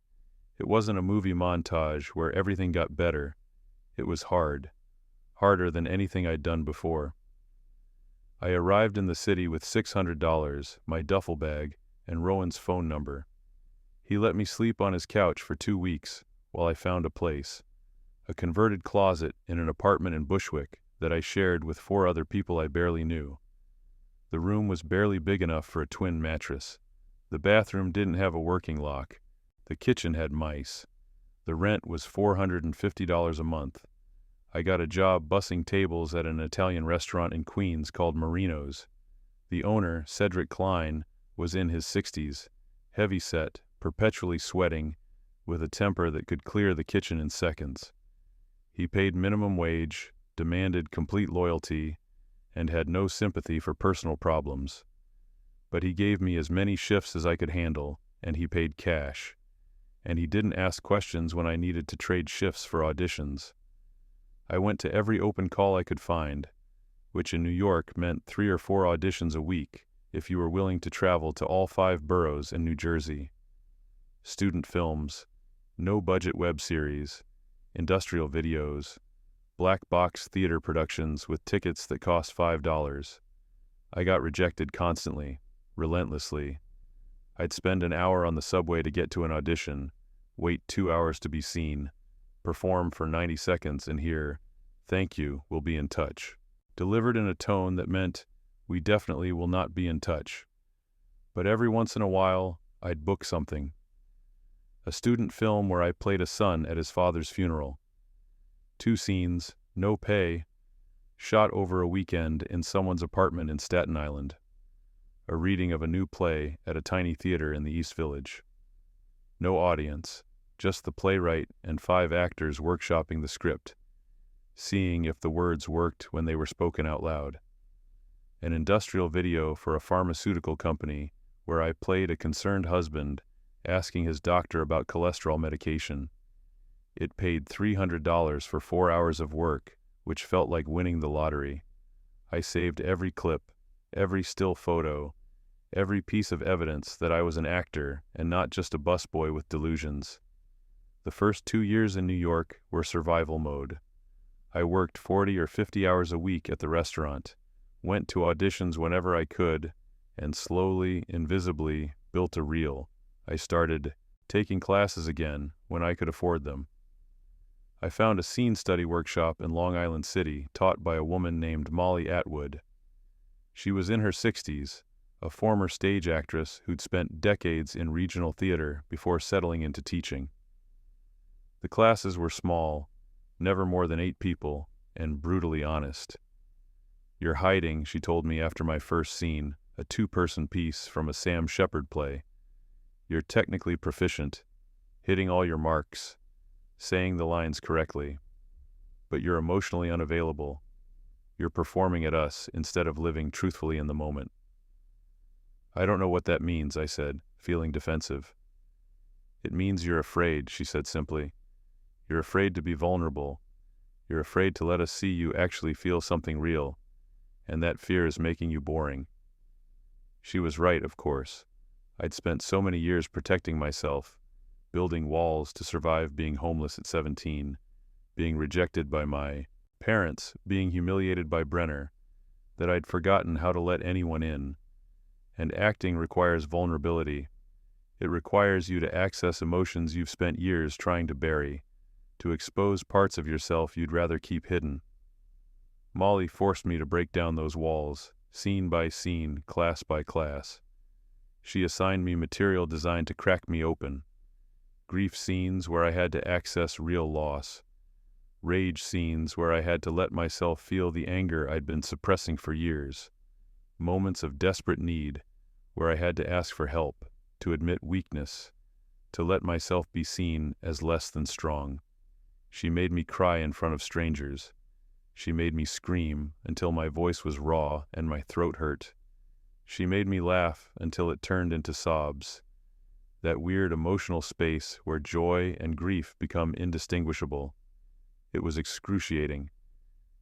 It wasn't a movie montage where everything got better. It was hard. Harder than anything I'd done before. I arrived in the city with $600, my duffel bag, and Rowan's phone number. He let me sleep on his couch for 2 weeks while I found a place. A converted closet in an apartment in Bushwick that I shared with 4 other people I barely knew. The room was barely big enough for a twin mattress. The bathroom didn't have a working lock. The kitchen had mice. The rent was $450 a month. I got a job bussing tables at an Italian restaurant in Queens called Marino's. The owner, Cedric Klein, was in his 60s, heavy-set, perpetually sweating, with a temper that could clear the kitchen in seconds. He paid minimum wage, demanded complete loyalty, and had no sympathy for personal problems. But he gave me as many shifts as I could handle, and he paid cash. And he didn't ask questions when I needed to trade shifts for auditions. I went to every open call I could find, which in New York meant 3 or 4 auditions a week if you were willing to travel to all 5 boroughs in New Jersey. Student films, no-budget web series, industrial videos, black box theater productions with tickets that cost $5. I got rejected constantly, relentlessly. I'd spend an hour on the subway to get to an audition, wait 2 hours to be seen, perform for 90 seconds and hear, "Thank you, we'll be in touch," delivered in a tone that meant, "We definitely will not be in touch." But every once in a while, I'd book something. A student film where I played a son at his father's funeral. 2 scenes, no pay, shot over a weekend in someone's apartment in Staten Island. A reading of a new play at a tiny theater in the East Village. No audience, just the playwright and 5 actors workshopping the script, seeing if the words worked when they were spoken out loud. An industrial video for a pharmaceutical company where I played a concerned husband asking his doctor about cholesterol medication. It paid $300 for 4 hours of work, which felt like winning the lottery. I saved every clip, every still photo, every piece of evidence that I was an actor and not just a busboy with delusions. The first 2 years in New York were survival mode. I worked 40 or 50 hours a week at the restaurant, went to auditions whenever I could, and slowly, invisibly, built a reel. I started taking classes again when I could afford them. I found a scene study workshop in Long Island City taught by a woman named Molly Atwood. She was in her 60s, a former stage actress who'd spent decades in regional theater before settling into teaching. The classes were small, never more than 8 people, and brutally honest. "You're hiding," she told me after my first scene, a 2-person piece from a Sam Shepard play. "You're technically proficient, hitting all your marks, saying the lines correctly, but you're emotionally unavailable. You're performing at us instead of living truthfully in the moment." "I don't know what that means," I said, feeling defensive. "It means you're afraid," she said simply. "You're afraid to be vulnerable. You're afraid to let us see you actually feel something real, and that fear is making you boring." She was right, of course. I'd spent so many years protecting myself, building walls to survive being homeless at 17, being rejected by my parents, being humiliated by Brenner, that I'd forgotten how to let anyone in. And acting requires vulnerability. It requires you to access emotions you've spent years trying to bury, to expose parts of yourself you'd rather keep hidden. Molly forced me to break down those walls, scene by scene, class by class. She assigned me material designed to crack me open. Grief scenes where I had to access real loss. Rage scenes where I had to let myself feel the anger I'd been suppressing for years. Moments of desperate need where I had to ask for help, to admit weakness, to let myself be seen as less than strong. She made me cry in front of strangers. She made me scream until my voice was raw and my throat hurt. She made me laugh until it turned into sobs. That weird emotional space where joy and grief become indistinguishable. It was excruciating.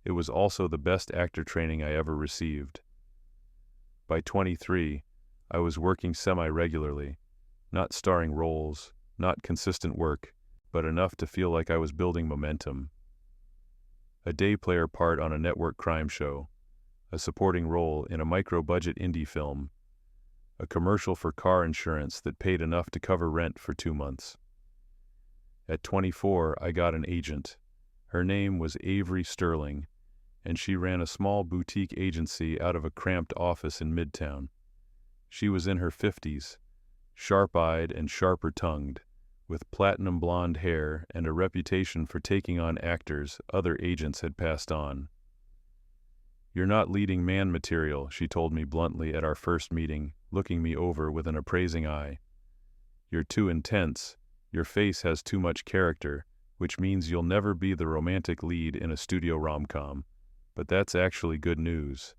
It was also the best actor training I ever received. By 23, I was working semi-regularly. Not starring roles, not consistent work, but enough to feel like I was building momentum. A day player part on a network crime show, a supporting role in a micro-budget indie film, a commercial for car insurance that paid enough to cover rent for 2 months. At 24, I got an agent. Her name was Avery Sterling, and she ran a small boutique agency out of a cramped office in Midtown. She was in her 50s, sharp-eyed and sharper-tongued, with platinum blonde hair and a reputation for taking on actors other agents had passed on. "You're not leading man material," she told me bluntly at our first meeting, looking me over with an appraising eye. "You're too intense. Your face has too much character, which means you'll never be the romantic lead in a studio rom-com. But that's actually good news.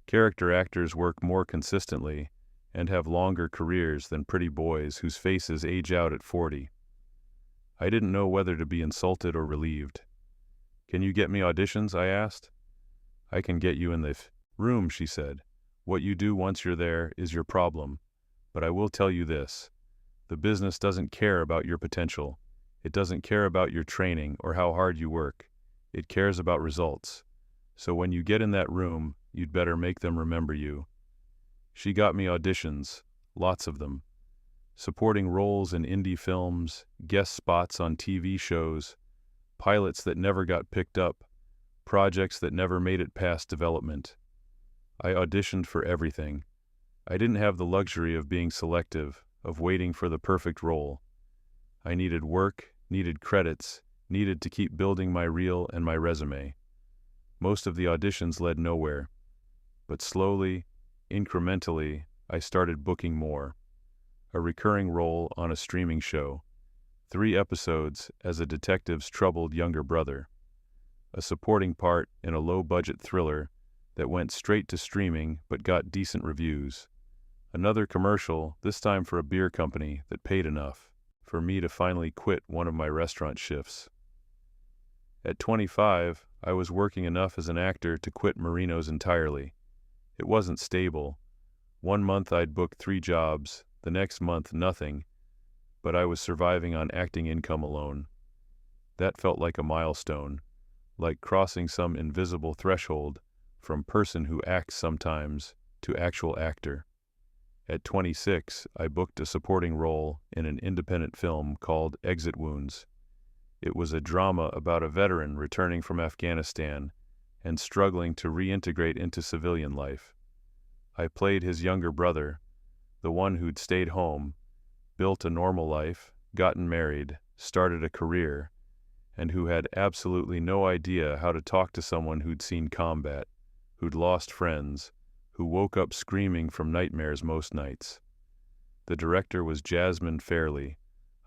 Character actors work more consistently and have longer careers than pretty boys whose faces age out at 40. I didn't know whether to be insulted or relieved. "Can you get me auditions?" I asked. "I can get you in the room," she said. "What you do once you're there is your problem. But I will tell you this. The business doesn't care about your potential. It doesn't care about your training or how hard you work. It cares about results. So when you get in that room, you'd better make them remember you." She got me auditions, lots of them. Supporting roles in indie films, guest spots on TV shows, pilots that never got picked up, projects that never made it past development. I auditioned for everything. I didn't have the luxury of being selective, of waiting for the perfect role. I needed work, needed credits, needed to keep building my reel and my resume. Most of the auditions led nowhere. But slowly, incrementally, I started booking more. A recurring role on a streaming show. 3 episodes as a detective's troubled younger brother. A supporting part in a low-budget thriller that went straight to streaming but got decent reviews. Another commercial, this time for a beer company, that paid enough for me to finally quit one of my restaurant shifts. At 25, I was working enough as an actor to quit Marino's entirely. It wasn't stable. 1 month I'd book 3 jobs, the next month nothing, but I was surviving on acting income alone. That felt like a milestone, like crossing some invisible threshold from person who acts sometimes to actual actor. At 26, I booked a supporting role in an independent film called Exit Wounds. It was a drama about a veteran returning from Afghanistan and struggling to reintegrate into civilian life. I played his younger brother, the one who'd stayed home, built a normal life, gotten married, started a career, and who had absolutely no idea how to talk to someone who'd seen combat, who'd lost friends, who woke up screaming from nightmares most nights. The director was Jasmine Fairley,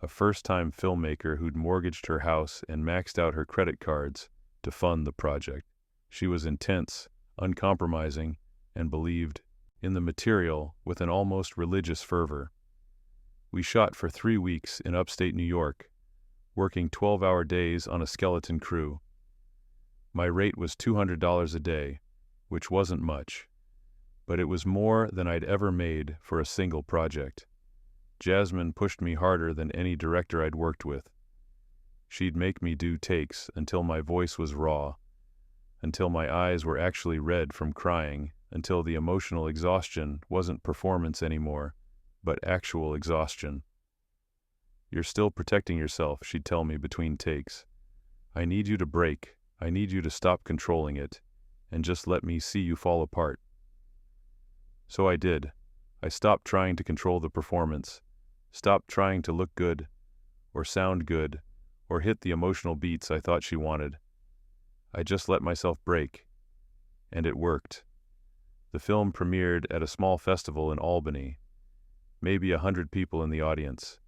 a first-time filmmaker who'd mortgaged her house and maxed out her credit cards to fund the project. She was intense, uncompromising, and believed in the material with an almost religious fervor. We shot for 3 weeks in upstate New York, working 12-hour days on a skeleton crew. My rate was $200 a day, which wasn't much, but it was more than I'd ever made for a single project. Jasmine pushed me harder than any director I'd worked with. She'd make me do takes until my voice was raw, until my eyes were actually red from crying, until the emotional exhaustion wasn't performance anymore, but actual exhaustion. "You're still protecting yourself," she'd tell me between takes. "I need you to break. I need you to stop controlling it, and just let me see you fall apart." So I did. I stopped trying to control the performance, stopped trying to look good, or sound good, or hit the emotional beats I thought she wanted. I just let myself break. And it worked. The film premiered at a small festival in Albany. Maybe 100 people in the audience.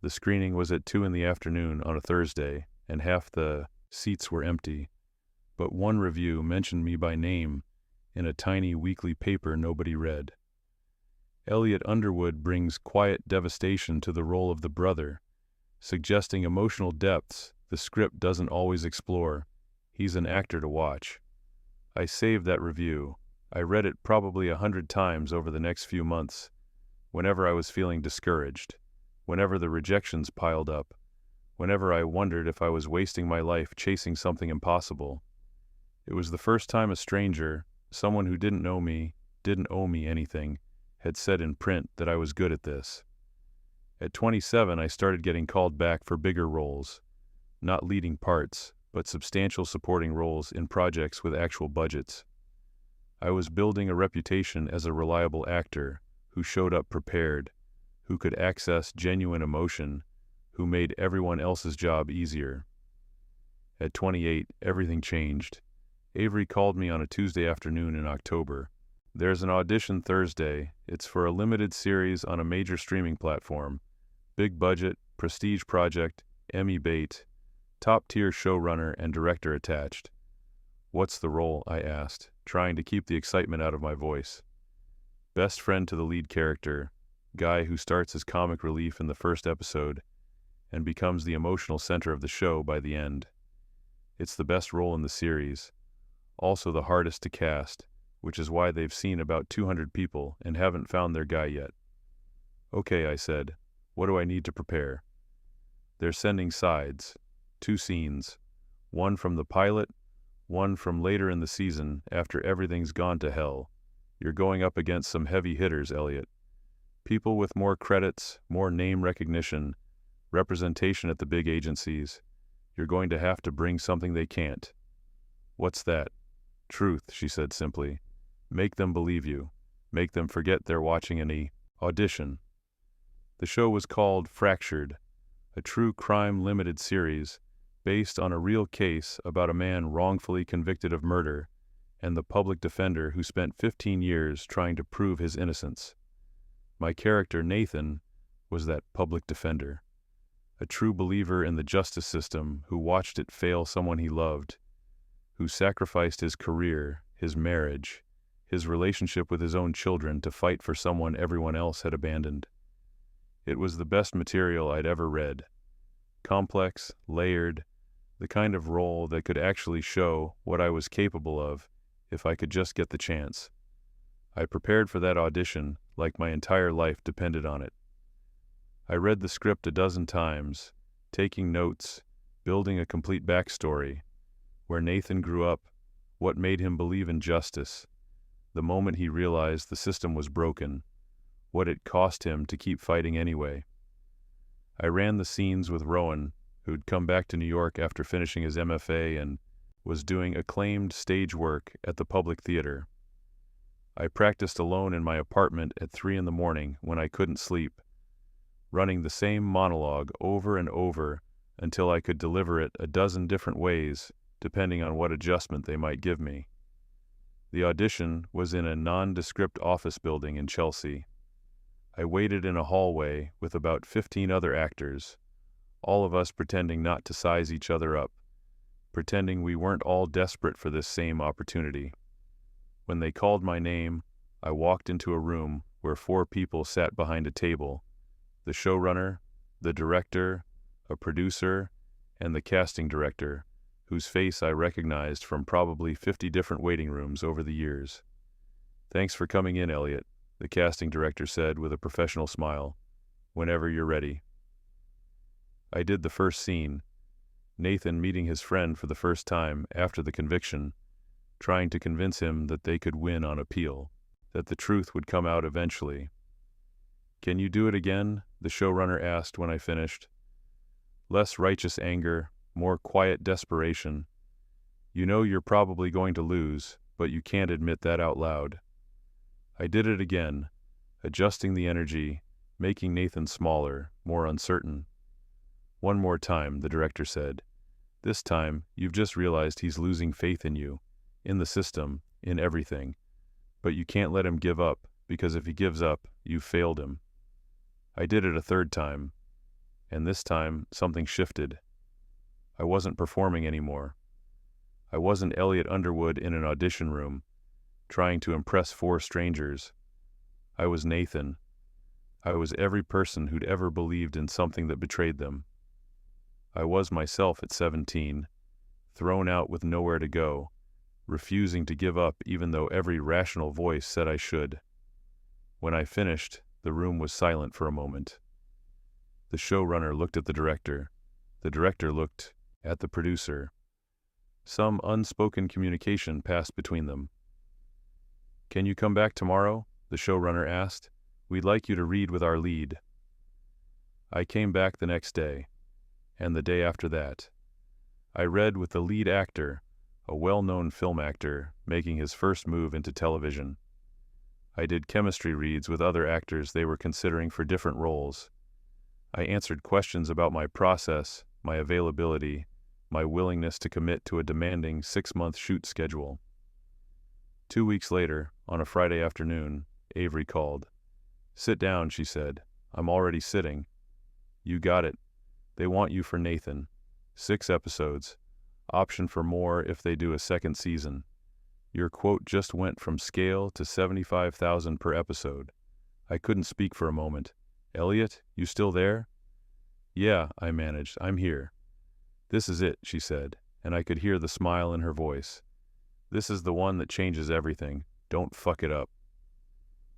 The screening was at 2 in the afternoon on a Thursday, and half the seats were empty. But one review mentioned me by name in a tiny weekly paper nobody read. Elliot Underwood brings quiet devastation to the role of the brother, suggesting emotional depths the script doesn't always explore. He's an actor to watch. I saved that review. I read it probably 100 times over the next few months. whenever I was feeling discouraged, whenever the rejections piled up, whenever I wondered if I was wasting my life chasing something impossible. It was the first time a stranger, someone who didn't know me, didn't owe me anything, had said in print that I was good at this. At 27, I started getting called back for bigger roles, not leading parts, but substantial supporting roles in projects with actual budgets. I was building a reputation as a reliable actor who showed up prepared, who could access genuine emotion, who made everyone else's job easier. At 28, everything changed. Avery called me on a Tuesday afternoon in October. There's an audition Thursday. It's for a limited series on a major streaming platform. Big budget, prestige project, Emmy bait, top-tier showrunner and director attached. What's the role? I asked, trying to keep the excitement out of my voice. Best friend to the lead character, guy who starts as comic relief in the first episode and becomes the emotional center of the show by the end. It's the best role in the series, also the hardest to cast, which is why they've seen about 200 people and haven't found their guy yet. Okay, I said. What do I need to prepare? They're sending sides, 2 scenes, one from the pilot, one from later in the season after everything's gone to hell. You're going up against some heavy hitters, Elliot. People with more credits, more name recognition, representation at the big agencies. You're going to have to bring something they can't. What's that? Truth, she said simply. Make them believe you. Make them forget they're watching an audition. The show was called Fractured, a true crime limited series based on a real case about a man wrongfully convicted of murder and the public defender who spent 15 years trying to prove his innocence. My character, Nathan, was that public defender, a true believer in the justice system who watched it fail someone he loved, who sacrificed his career, his marriage, his relationship with his own children to fight for someone everyone else had abandoned. It was the best material I'd ever read. Complex, layered, the kind of role that could actually show what I was capable of if I could just get the chance. I prepared for that audition like my entire life depended on it. I read the script a dozen times, taking notes, building a complete backstory, where Nathan grew up, what made him believe in justice, the moment he realized the system was broken, what it cost him to keep fighting anyway. I ran the scenes with Rowan, who'd come back to New York after finishing his MFA and was doing acclaimed stage work at the Public Theater. I practiced alone in my apartment at 3 a.m. when I couldn't sleep, running the same monologue over and over until I could deliver it a dozen different ways, depending on what adjustment they might give me. The audition was in a nondescript office building in Chelsea. I waited in a hallway with about 15 other actors, all of us pretending not to size each other up, pretending we weren't all desperate for this same opportunity. When they called my name, I walked into a room where 4 people sat behind a table, the showrunner, the director, a producer, and the casting director, whose face I recognized from probably 50 different waiting rooms over the years. Thanks for coming in, Elliot, the casting director said with a professional smile. Whenever you're ready. I did the first scene, Nathan meeting his friend for the first time after the conviction, trying to convince him that they could win on appeal, that the truth would come out eventually. Can you do it again? The showrunner asked when I finished. Less righteous anger, more quiet desperation. You know you're probably going to lose, but you can't admit that out loud. I did it again, adjusting the energy, making Nathan smaller, more uncertain. One more time, the director said. This time, you've just realized he's losing faith in you, in the system, in everything. But you can't let him give up, because if he gives up, you've failed him. I did it a third time, and this time, something shifted. I wasn't performing anymore. I wasn't Elliot Underwood in an audition room, trying to impress 4 strangers. I was Nathan. I was every person who'd ever believed in something that betrayed them. I was myself at 17, thrown out with nowhere to go, refusing to give up even though every rational voice said I should. When I finished, The room was silent for a moment. The showrunner looked at the director. The director looked at the producer. Some unspoken communication passed between them. "Can you come back tomorrow?" the showrunner asked. "We'd like you to read with our lead." I came back the next day, and the day after that. I read with the lead actor, a well-known film actor making his first move into television. I did chemistry reads with other actors they were considering for different roles. I answered questions about my process, my availability, my willingness to commit to a demanding 6-month shoot schedule. 2 weeks later, on a Friday afternoon, Avery called. "Sit down," she said. "I'm already sitting." "You got it. They want you for Nathan. 6 episodes. Option for more if they do a second season. Your quote just went from scale to 75,000 per episode." I couldn't speak for a moment. "Elliot, you still there?" "Yeah," I managed. "I'm here." "This is it," she said, and I could hear the smile in her voice. "This is the one that changes everything. Don't fuck it up."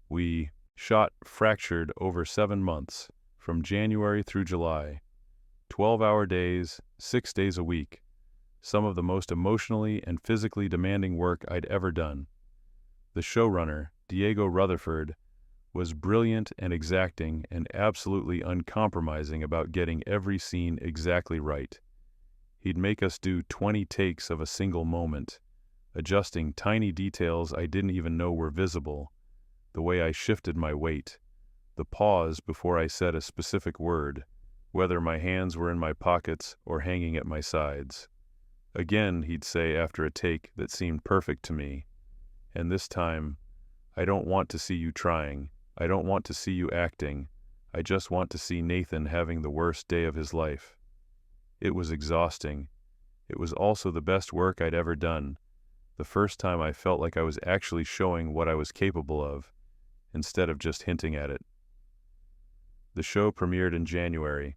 We shot Fractured over 7 months, from January through July. 12-hour days, 6 days a week. Some of the most emotionally and physically demanding work I'd ever done. The showrunner, Diego Rutherford, was brilliant and exacting and absolutely uncompromising about getting every scene exactly right. He'd make us do 20 takes of a single moment, adjusting tiny details I didn't even know were visible, the way I shifted my weight, the pause before I said a specific word, whether my hands were in my pockets or hanging at my sides. Again, he'd say after a take that seemed perfect to me, and this time, "I don't want to see you trying. I don't want to see you acting. I just want to see Nathan having the worst day of his life." It was exhausting. It was also the best work I'd ever done. The first time I felt like I was actually showing what I was capable of, instead of just hinting at it. The show premiered in January,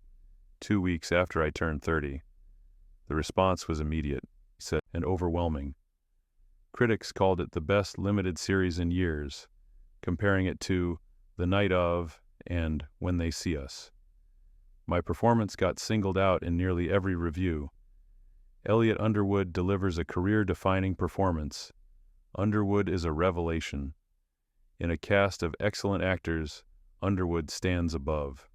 2 weeks after I turned 30. The response was immediate, and overwhelming. Critics called it the best limited series in years, comparing it to The Night of and When They See Us. My performance got singled out in nearly every review. Elliot Underwood delivers a career-defining performance. Underwood is a revelation. In a cast of excellent actors, Underwood stands above.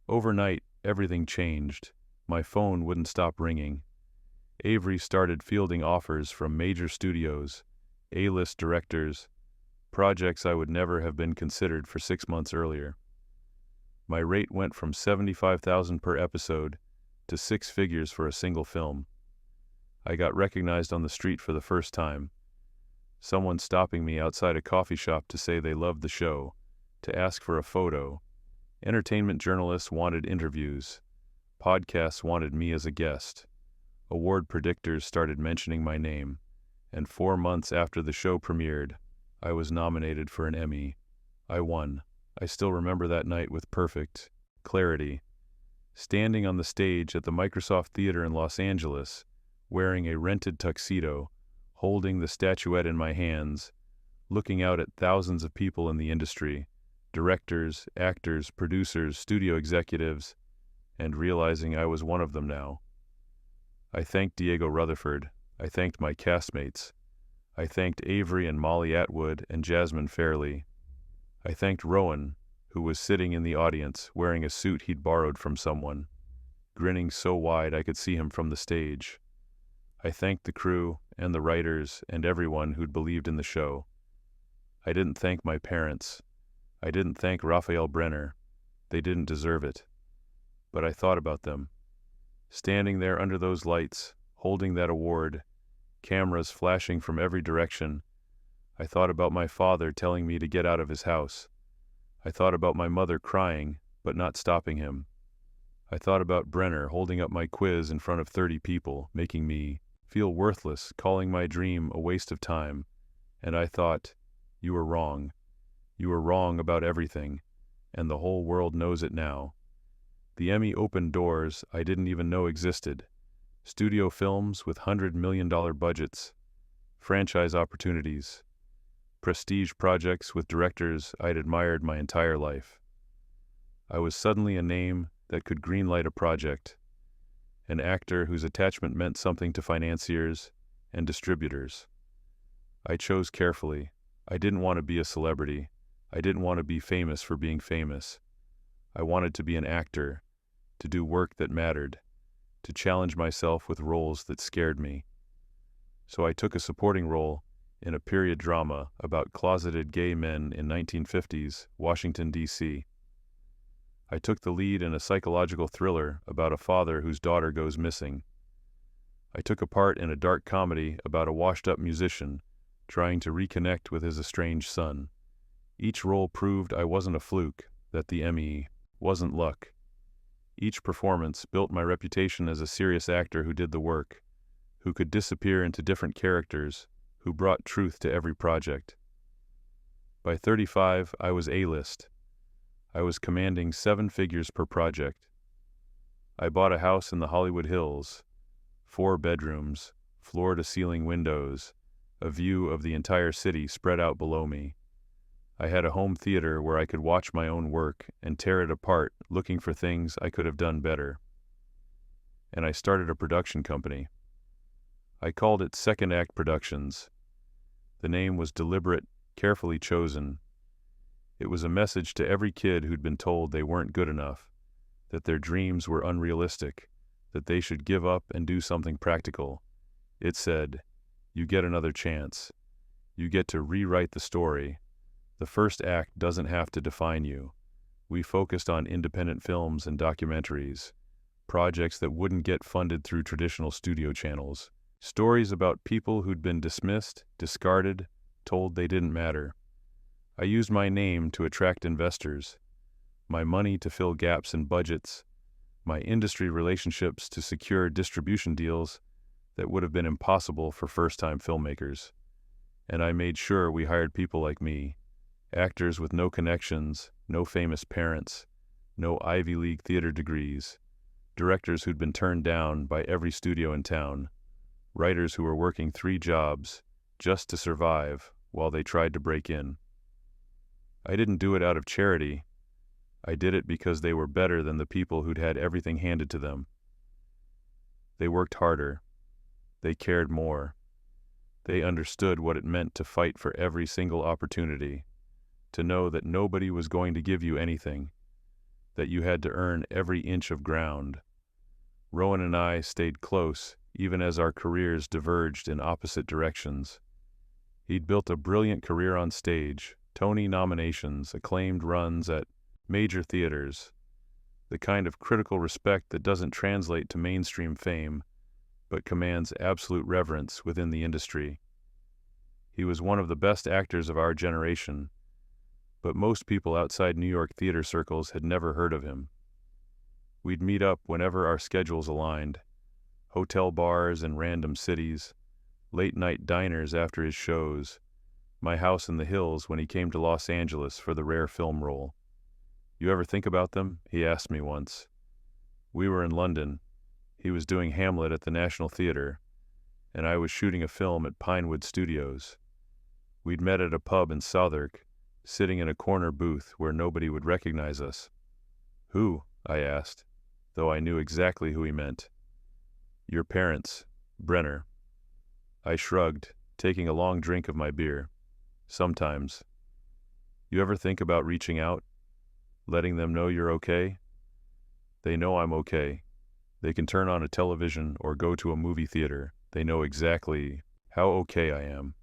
Overnight, everything changed. My phone wouldn't stop ringing. Avery started fielding offers from major studios, A-list directors, projects I would never have been considered for 6 months earlier. My rate went from 75,000 per episode to 6 figures for a single film. I got recognized on the street for the first time. Someone stopping me outside a coffee shop to say they loved the show, to ask for a photo. Entertainment journalists wanted interviews. Podcasts wanted me as a guest. Award predictors started mentioning my name, and 4 months after the show premiered, I was nominated for an Emmy. I won. I still remember that night with perfect clarity. Standing on the stage at the Microsoft Theater in Los Angeles, wearing a rented tuxedo, holding the statuette in my hands, looking out at thousands of people in the industry, directors, actors, producers, studio executives, and realizing I was one of them now. I thanked Diego Rutherford. I thanked my castmates. I thanked Avery and Molly Atwood and Jasmine Fairley. I thanked Rowan, who was sitting in the audience wearing a suit he'd borrowed from someone, grinning so wide I could see him from the stage. I thanked the crew and the writers and everyone who'd believed in the show. I didn't thank my parents. I didn't thank Raphael Brenner. They didn't deserve it. But I thought about them. Standing there under those lights, holding that award, cameras flashing from every direction, I thought about my father telling me to get out of his house. I thought about my mother crying, but not stopping him. I thought about Brenner holding up my quiz in front of 30 people, making me feel worthless, calling my dream a waste of time. And I thought, you were wrong. You were wrong about everything, and the whole world knows it now. The Emmy opened doors I didn't even know existed. Studio films with $100 million budgets. Franchise opportunities. prestige projects with directors I'd admired my entire life. I was suddenly a name that could greenlight a project, an actor whose attachment meant something to financiers and distributors. I chose carefully. I didn't want to be a celebrity. I didn't want to be famous for being famous. I wanted to be an actor, to do work that mattered, to challenge myself with roles that scared me. So I took a supporting role in a period drama about closeted gay men in 1950s Washington, D.C. I took the lead in a psychological thriller about a father whose daughter goes missing. I took a part in a dark comedy about a washed-up musician trying to reconnect with his estranged son. Each role proved I wasn't a fluke, that the Emmy wasn't luck. Each performance built my reputation as a serious actor who did the work, who could disappear into different characters, who brought truth to every project. By 35, I was A-list. I was commanding 7 figures per project. I bought a house in the Hollywood Hills, 4 bedrooms, floor-to-ceiling windows, a view of the entire city spread out below me. I had a home theater where I could watch my own work and tear it apart, looking for things I could have done better. And I started a production company. I called it Second Act Productions. The name was deliberate, carefully chosen. It was a message to every kid who'd been told they weren't good enough, that their dreams were unrealistic, that they should give up and do something practical. It said, you get another chance. You get to rewrite the story. The first act doesn't have to define you. We focused on independent films and documentaries, projects that wouldn't get funded through traditional studio channels, stories about people who'd been dismissed, discarded, told they didn't matter. I used my name to attract investors, my money to fill gaps in budgets, my industry relationships to secure distribution deals that would have been impossible for first-time filmmakers. And I made sure we hired people like me, actors with no connections, no famous parents, no Ivy League theater degrees, directors who'd been turned down by every studio in town, writers who were working 3 jobs just to survive while they tried to break in. I didn't do it out of charity. I did it because they were better than the people who'd had everything handed to them. They worked harder. They cared more. They understood what it meant to fight for every single opportunity, to know that nobody was going to give you anything, that you had to earn every inch of ground. Rowan and I stayed close, even as our careers diverged in opposite directions. He'd built a brilliant career on stage, Tony nominations, acclaimed runs at major theaters, the kind of critical respect that doesn't translate to mainstream fame, but commands absolute reverence within the industry. He was one of the best actors of our generation, but most people outside New York theater circles had never heard of him. We'd meet up whenever our schedules aligned, hotel bars in random cities, late-night diners after his shows, my house in the hills when he came to Los Angeles for the rare film role. You ever think about them? He asked me once. We were in London. He was doing Hamlet at the National Theatre, and I was shooting a film at Pinewood Studios. We'd met at a pub in Southwark, sitting in a corner booth where nobody would recognize us. Who? I asked, though I knew exactly who he meant. Your parents, Brenner. I shrugged, taking a long drink of my beer. Sometimes. You ever think about reaching out? Letting them know you're okay? They know I'm okay. They can turn on a television or go to a movie theater. They know exactly how okay I am.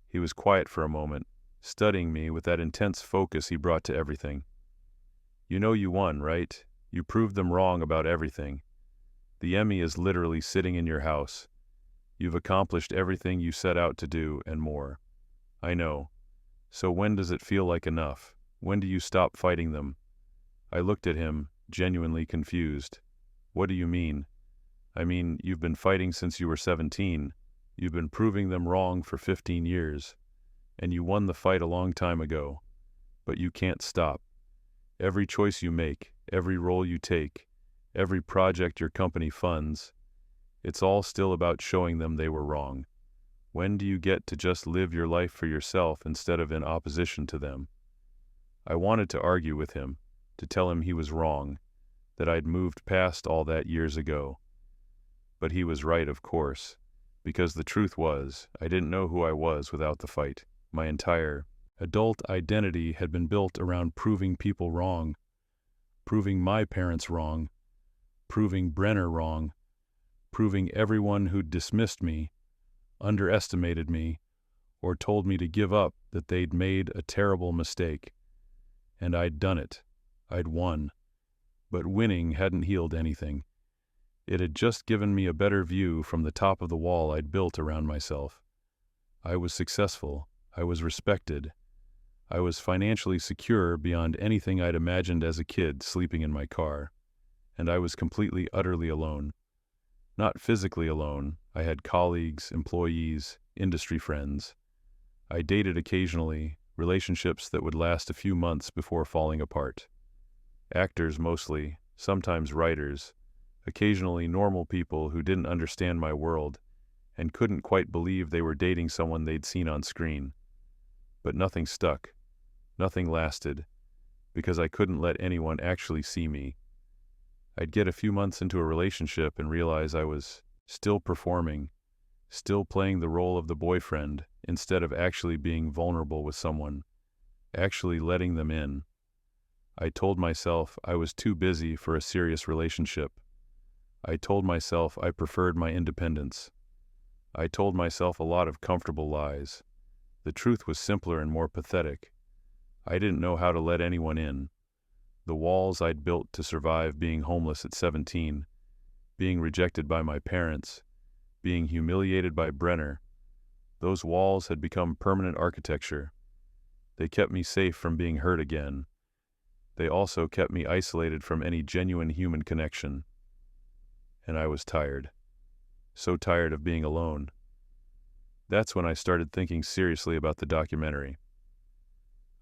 He was quiet for a moment, studying me with that intense focus he brought to everything. You know you won, right? You proved them wrong about everything. The Emmy is literally sitting in your house. You've accomplished everything you set out to do and more. I know. So when does it feel like enough? When do you stop fighting them? I looked at him, genuinely confused. What do you mean? I mean, you've been fighting since you were 17. You've been proving them wrong for 15 years. And you won the fight a long time ago. But you can't stop. Every choice you make, every role you take, every project your company funds, it's all still about showing them they were wrong. When do you get to just live your life for yourself instead of in opposition to them? I wanted to argue with him, to tell him he was wrong, that I'd moved past all that years ago. But he was right, of course, because the truth was, I didn't know who I was without the fight. My entire adult identity had been built around proving people wrong, proving my parents wrong, proving Brenner wrong, proving everyone who'd dismissed me, underestimated me, or told me to give up that they'd made a terrible mistake. And I'd done it. I'd won. But winning hadn't healed anything. It had just given me a better view from the top of the wall I'd built around myself. I was successful. I was respected. I was financially secure beyond anything I'd imagined as a kid sleeping in my car. And I was completely, utterly alone. Not physically alone. I had colleagues, employees, industry friends. I dated occasionally, relationships that would last a few months before falling apart. Actors mostly, sometimes writers, occasionally normal people who didn't understand my world and couldn't quite believe they were dating someone they'd seen on screen. But nothing stuck. Nothing lasted, because I couldn't let anyone actually see me. I'd get a few months into a relationship and realize I was still performing, still playing the role of the boyfriend instead of actually being vulnerable with someone, actually letting them in. I told myself I was too busy for a serious relationship. I told myself I preferred my independence. I told myself a lot of comfortable lies. The truth was simpler and more pathetic. I didn't know how to let anyone in. The walls I'd built to survive being homeless at 17, being rejected by my parents, being humiliated by Brenner, those walls had become permanent architecture. They kept me safe from being hurt again. They also kept me isolated from any genuine human connection. And I was tired. So tired of being alone. That's when I started thinking seriously about the documentary.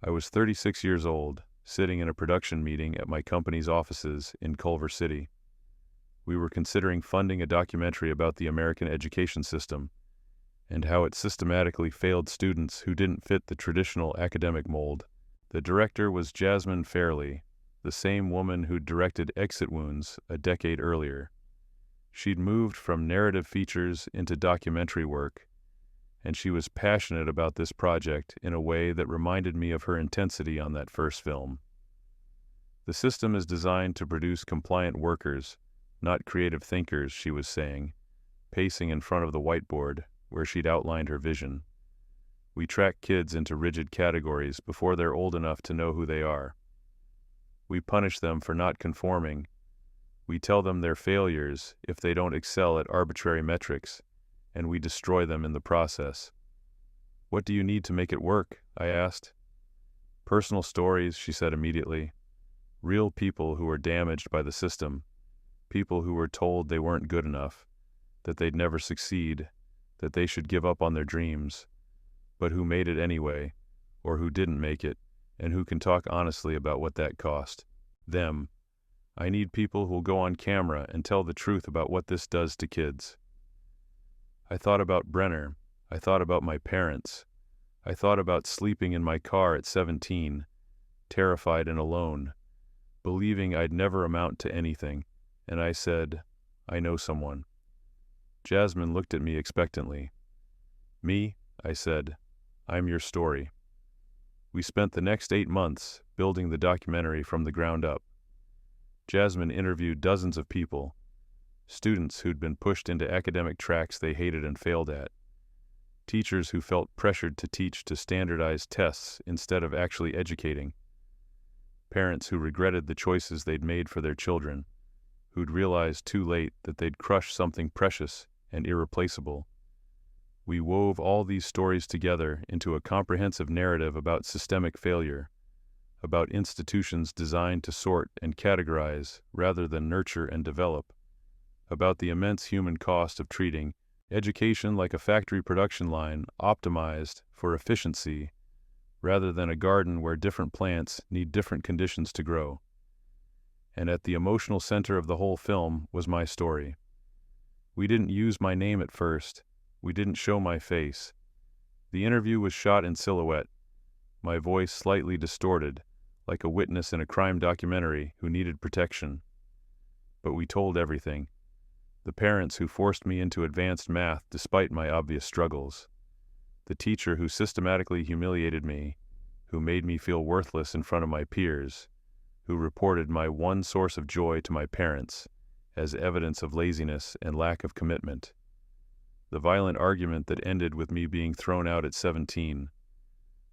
I was 36 years old, sitting in a production meeting at my company's offices in Culver City. We were considering funding a documentary about the American education system and how it systematically failed students who didn't fit the traditional academic mold. The director was Jasmine Fairley, the same woman who'd directed Exit Wounds a decade earlier. She'd moved from narrative features into documentary work, and she was passionate about this project in a way that reminded me of her intensity on that first film. The system is designed to produce compliant workers, not creative thinkers, she was saying, pacing in front of the whiteboard where she'd outlined her vision. We track kids into rigid categories before they're old enough to know who they are. We punish them for not conforming. We tell them they're failures if they don't excel at arbitrary metrics, and we destroy them in the process. What do you need to make it work? I asked. Personal stories, she said immediately. Real people who were damaged by the system. People who were told they weren't good enough, that they'd never succeed, that they should give up on their dreams, but who made it anyway, or who didn't make it, and who can talk honestly about what that cost. Them. I need people who'll go on camera and tell the truth about what this does to kids. I thought about Brenner. I thought about my parents. I thought about sleeping in my car at 17, terrified and alone, believing I'd never amount to anything, and I said, I know someone. Jasmine looked at me expectantly. Me? I said. I'm your story. We spent the next 8 months building the documentary from the ground up. Jasmine interviewed dozens of people, students who'd been pushed into academic tracks they hated and failed at, teachers who felt pressured to teach to standardized tests instead of actually educating, parents who regretted the choices they'd made for their children, who'd realized too late that they'd crushed something precious and irreplaceable. We wove all these stories together into a comprehensive narrative about systemic failure, about institutions designed to sort and categorize rather than nurture and develop, about the immense human cost of treating education like a factory production line optimized for efficiency rather than a garden where different plants need different conditions to grow. And at the emotional center of the whole film was my story. We didn't use my name at first. We didn't show my face. The interview was shot in silhouette, my voice slightly distorted, like a witness in a crime documentary who needed protection. But we told everything. The parents who forced me into advanced math despite my obvious struggles. The teacher who systematically humiliated me, who made me feel worthless in front of my peers, who reported my one source of joy to my parents as evidence of laziness and lack of commitment. The violent argument that ended with me being thrown out at 17.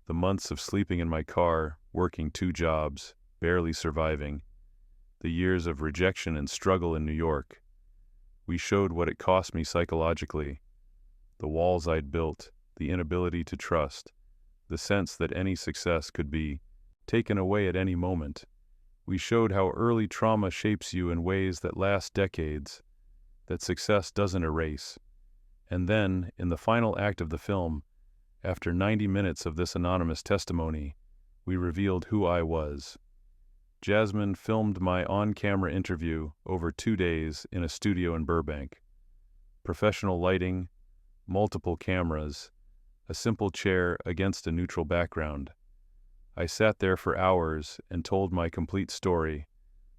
The months of sleeping in my car, working 2 jobs, barely surviving. The years of rejection and struggle in New York. We showed what it cost me psychologically. The walls I'd built, the inability to trust, the sense that any success could be taken away at any moment. We showed how early trauma shapes you in ways that last decades, that success doesn't erase. And then, in the final act of the film, after 90 minutes of this anonymous testimony, we revealed who I was. Jasmine filmed my on-camera interview over 2 days in a studio in Burbank. Professional lighting, multiple cameras, a simple chair against a neutral background. I sat there for hours and told my complete story,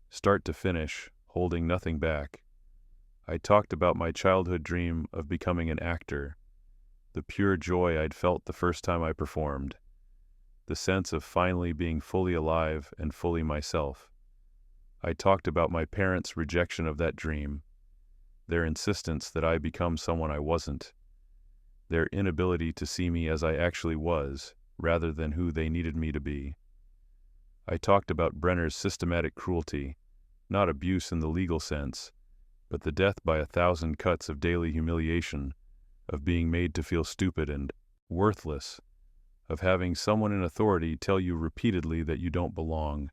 start to finish, holding nothing back. I talked about my childhood dream of becoming an actor, the pure joy I'd felt the first time I performed, the sense of finally being fully alive and fully myself. I talked about my parents' rejection of that dream, their insistence that I become someone I wasn't, their inability to see me as I actually was, rather than who they needed me to be. I talked about Brenner's systematic cruelty, not abuse in the legal sense, but the death by 1,000 cuts of daily humiliation, of being made to feel stupid and worthless, of having someone in authority tell you repeatedly that you don't belong,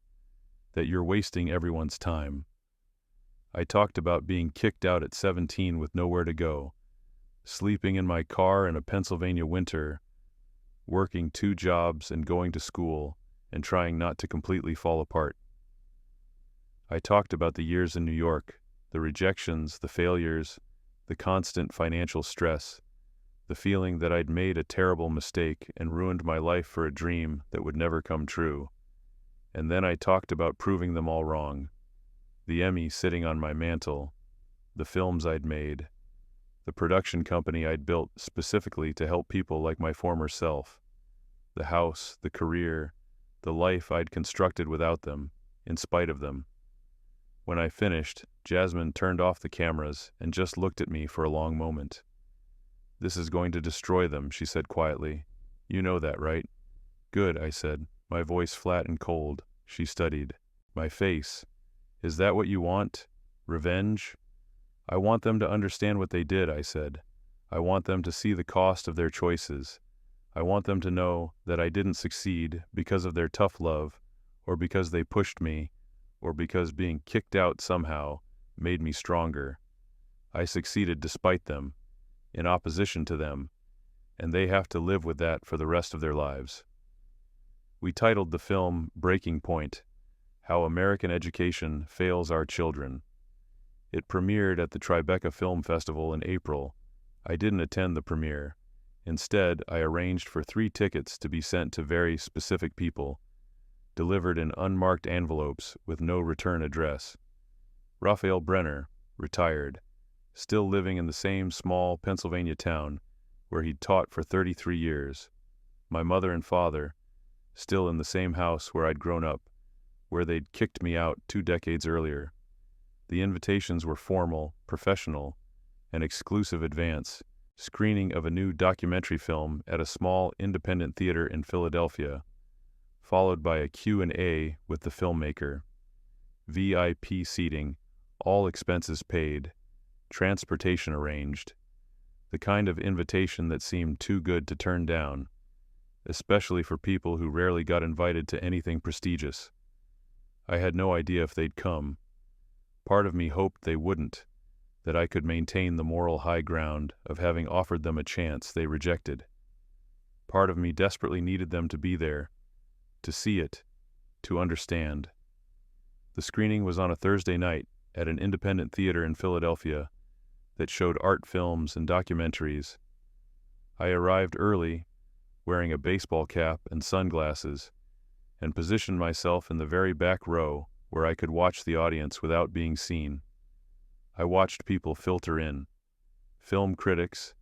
that you're wasting everyone's time. I talked about being kicked out at 17 with nowhere to go, sleeping in my car in a Pennsylvania winter, working 2 jobs and going to school and trying not to completely fall apart. I talked about the years in New York, the rejections, the failures, the constant financial stress, the feeling that I'd made a terrible mistake and ruined my life for a dream that would never come true. And then I talked about proving them all wrong. The Emmy sitting on my mantle, the films I'd made, the production company I'd built specifically to help people like my former self, the house, the career, the life I'd constructed without them, in spite of them. When I finished, Jasmine turned off the cameras and just looked at me for a long moment. "This is going to destroy them," she said quietly. "You know that, right?" "Good," I said, my voice flat and cold. She studied my face. "Is that what you want? Revenge?" "I want them to understand what they did," I said. "I want them to see the cost of their choices. I want them to know that I didn't succeed because of their tough love, or because they pushed me, or because being kicked out somehow made me stronger. I succeeded despite them, in opposition to them, and they have to live with that for the rest of their lives." We titled the film Breaking Point: How American Education Fails Our Children. It premiered at the Tribeca Film Festival in April. I didn't attend the premiere. Instead, I arranged for 3 tickets to be sent to very specific people, delivered in unmarked envelopes with no return address. Raphael Brenner, retired, still living in the same small Pennsylvania town where he'd taught for 33 years. My mother and father, still in the same house where I'd grown up, where they'd kicked me out 2 decades earlier. The invitations were formal, professional, an exclusive advance, screening of a new documentary film at a small independent theater in Philadelphia, followed by a Q&A with the filmmaker. VIP seating, all expenses paid, transportation arranged. The kind of invitation that seemed too good to turn down, especially for people who rarely got invited to anything prestigious. I had no idea if they'd come. Part of me hoped they wouldn't, that I could maintain the moral high ground of having offered them a chance they rejected. Part of me desperately needed them to be there, to see it, to understand. The screening was on a Thursday night at an independent theater in Philadelphia that showed art films and documentaries, I arrived early, wearing a baseball cap and sunglasses, and positioned myself in the very back row where I could watch the audience without being seen. I watched people filter in: film critics,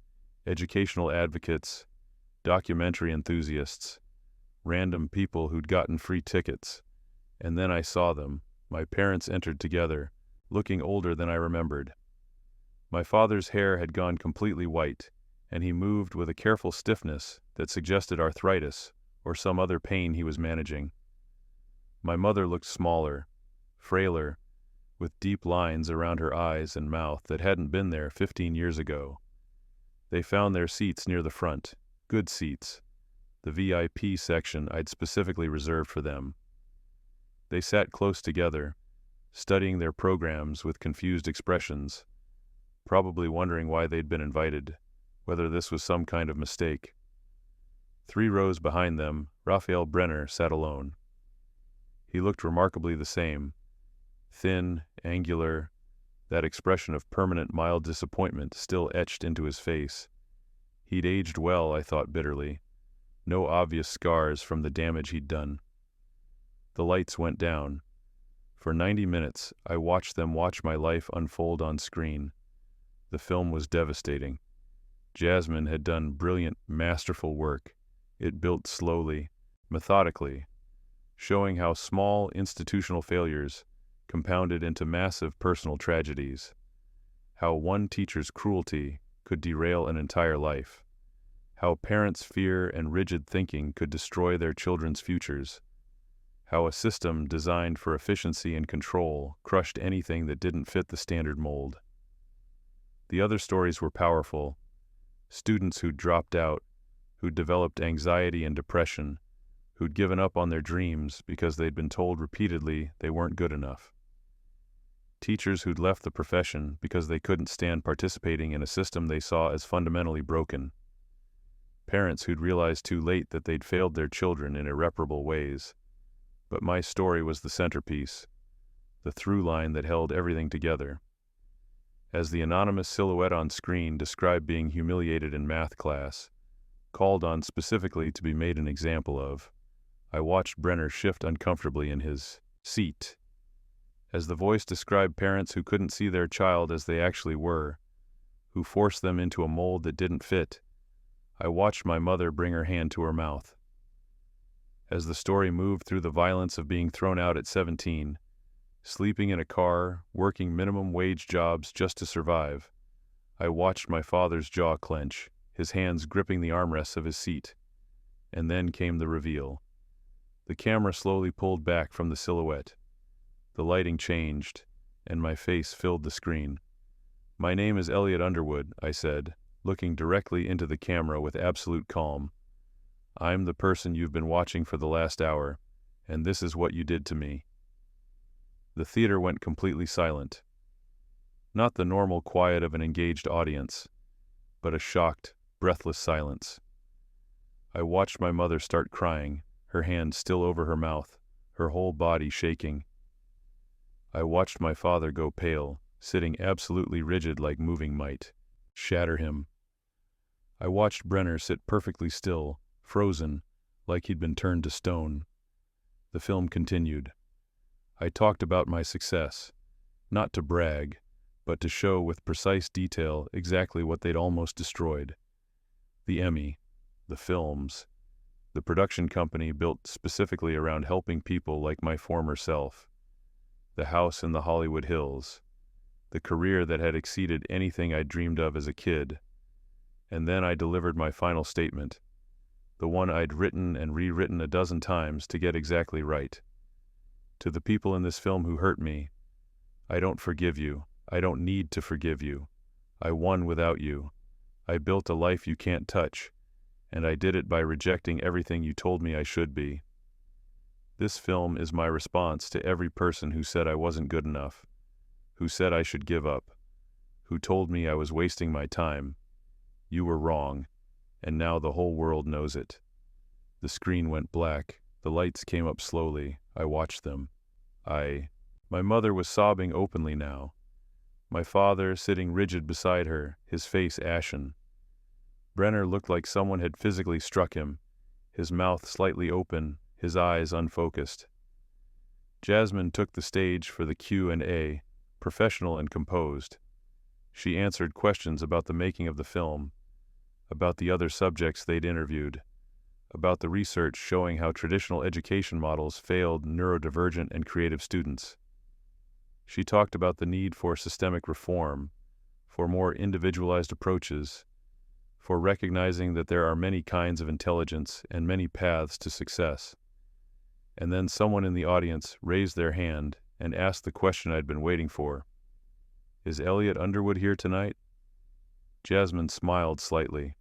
educational advocates, documentary enthusiasts, random people who'd gotten free tickets. And then I saw them. My parents entered together, looking older than I remembered. My father's hair had gone completely white, and he moved with a careful stiffness that suggested arthritis or some other pain he was managing. My mother looked smaller, frailer, with deep lines around her eyes and mouth that hadn't been there 15 years ago. They found their seats near the front, good seats, the VIP section I'd specifically reserved for them. They sat close together, studying their programs with confused expressions, probably wondering why they'd been invited, whether this was some kind of mistake. 3 rows behind them, Raphael Brenner sat alone. He looked remarkably the same, thin, angular, that expression of permanent mild disappointment still etched into his face. He'd aged well, I thought bitterly. No obvious scars from the damage he'd done. The lights went down. For 90 minutes, I watched them watch my life unfold on screen. The film was devastating. Jasmine had done brilliant, masterful work. It built slowly, methodically, showing how small institutional failures compounded into massive personal tragedies, how one teacher's cruelty could derail an entire life, how parents' fear and rigid thinking could destroy their children's futures, how a system designed for efficiency and control crushed anything that didn't fit the standard mold. The other stories were powerful: students who'd dropped out, who'd developed anxiety and depression, who'd given up on their dreams because they'd been told repeatedly they weren't good enough. Teachers who'd left the profession because they couldn't stand participating in a system they saw as fundamentally broken. Parents who'd realized too late that they'd failed their children in irreparable ways. But my story was the centerpiece, the through line that held everything together. As the anonymous silhouette on screen described being humiliated in math class, called on specifically to be made an example of, I watched Brenner shift uncomfortably in his seat. As the voice described parents who couldn't see their child as they actually were, who forced them into a mold that didn't fit, I watched my mother bring her hand to her mouth. As the story moved through the violence of being thrown out at 17, sleeping in a car, working minimum wage jobs just to survive, I watched my father's jaw clench, his hands gripping the armrests of his seat. And then came the reveal. The camera slowly pulled back from the silhouette. The lighting changed, and my face filled the screen. "My name is Elliot Underwood," I said, looking directly into the camera with absolute calm. "I'm the person you've been watching for the last hour, and this is what you did to me." The theater went completely silent. Not the normal quiet of an engaged audience, but a shocked, breathless silence. I watched my mother start crying, her hand still over her mouth, her whole body shaking. I watched my father go pale, sitting absolutely rigid like moving might. Shatter him. I watched Brenner sit perfectly still, frozen, like he'd been turned to stone. The film continued. I talked about my success, not to brag, but to show with precise detail exactly what they'd almost destroyed. The Emmy, the films, the production company built specifically around helping people like my former self, the house in the Hollywood Hills, the career that had exceeded anything I'd dreamed of as a kid. And then I delivered my final statement, the one I'd written and rewritten a dozen times to get exactly right. To the people in this film who hurt me, I don't forgive you. I don't need to forgive you. I won without you. I built a life you can't touch, and I did it by rejecting everything you told me I should be. This film is my response to every person who said I wasn't good enough, who said I should give up, who told me I was wasting my time. You were wrong, and now the whole world knows it. The screen went black. The lights came up slowly. I watched them. My mother was sobbing openly now. My father sitting rigid beside her, his face ashen. Brenner looked like someone had physically struck him, his mouth slightly open, his eyes unfocused. Jasmine took the stage for the Q&A, professional and composed. She answered questions about the making of the film, about the other subjects they'd interviewed, about the research showing how traditional education models failed neurodivergent and creative students. She talked about the need for systemic reform, for more individualized approaches, for recognizing that there are many kinds of intelligence and many paths to success. And then someone in the audience raised their hand and asked the question I'd been waiting for. "Is Elliot Underwood here tonight?" Jasmine smiled slightly,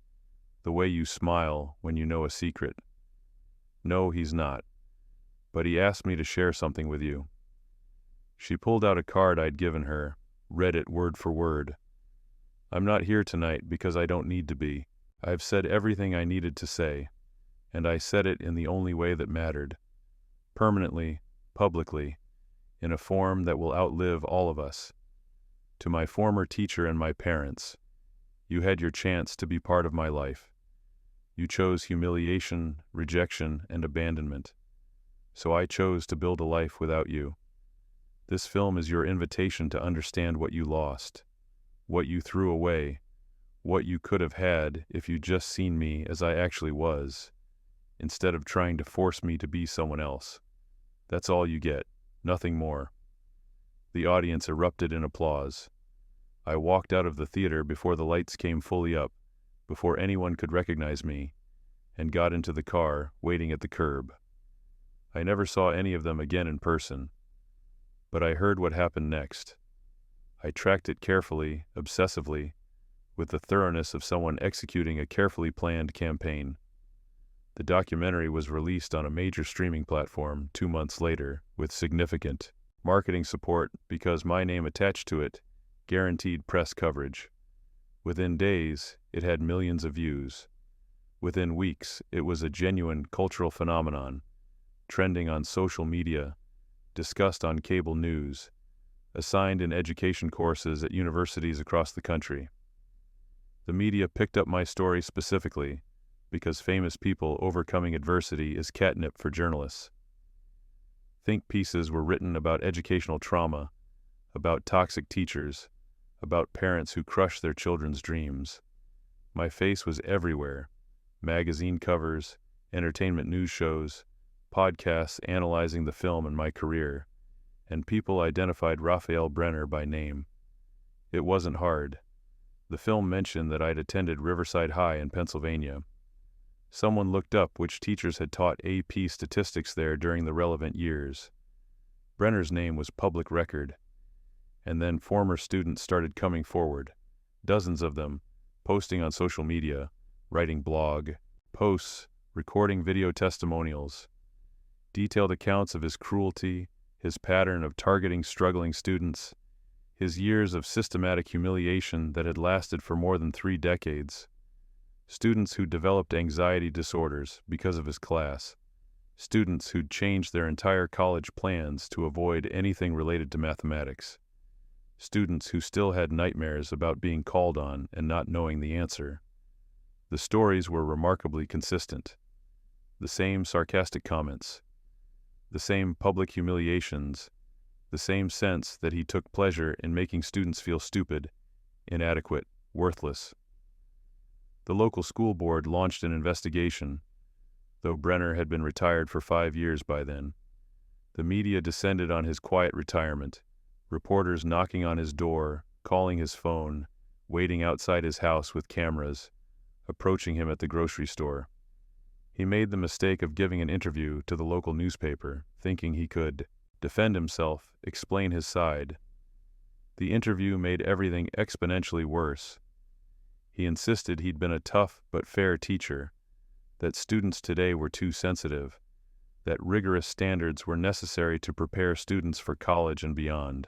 the way you smile when you know a secret. "No, he's not. But he asked me to share something with you." She pulled out a card I'd given her, read it word for word. "I'm not here tonight because I don't need to be. I've said everything I needed to say, and I said it in the only way that mattered. Permanently, publicly, in a form that will outlive all of us. To my former teacher and my parents, you had your chance to be part of my life. You chose humiliation, rejection, and abandonment. So I chose to build a life without you. This film is your invitation to understand what you lost, what you threw away, what you could have had if you'd just seen me as I actually was, instead of trying to force me to be someone else. That's all you get, nothing more." The audience erupted in applause. I walked out of the theater before the lights came fully up, before anyone could recognize me, and got into the car, waiting at the curb. I never saw any of them again in person, but I heard what happened next. I tracked it carefully, obsessively, with the thoroughness of someone executing a carefully planned campaign. The documentary was released on a major streaming platform 2 months later, with significant marketing support because my name attached to it guaranteed press coverage. Within days, it had millions of views. Within weeks, it was a genuine cultural phenomenon, trending on social media, discussed on cable news, assigned in education courses at universities across the country. The media picked up my story specifically because famous people overcoming adversity is catnip for journalists. Think pieces were written about educational trauma, about toxic teachers, about parents who crush their children's dreams. My face was everywhere: magazine covers, entertainment news shows, podcasts analyzing the film and my career, and people identified Raphael Brenner by name. It wasn't hard. The film mentioned that I'd attended Riverside High in Pennsylvania. Someone looked up which teachers had taught AP statistics there during the relevant years. Brenner's name was public record. And then former students started coming forward, dozens of them, posting on social media, writing blog posts, recording video testimonials, detailed accounts of his cruelty, his pattern of targeting struggling students, his years of systematic humiliation that had lasted for more than 3 decades, students who developed anxiety disorders because of his class, students who'd changed their entire college plans to avoid anything related to mathematics, students who still had nightmares about being called on and not knowing the answer. The stories were remarkably consistent. The same sarcastic comments, the same public humiliations, the same sense that he took pleasure in making students feel stupid, inadequate, worthless. The local school board launched an investigation, though Brenner had been retired for 5 years by then. The media descended on his quiet retirement, reporters knocking on his door, calling his phone, waiting outside his house with cameras, approaching him at the grocery store. He made the mistake of giving an interview to the local newspaper, thinking he could defend himself, explain his side. The interview made everything exponentially worse. He insisted he'd been a tough but fair teacher, that students today were too sensitive, that rigorous standards were necessary to prepare students for college and beyond.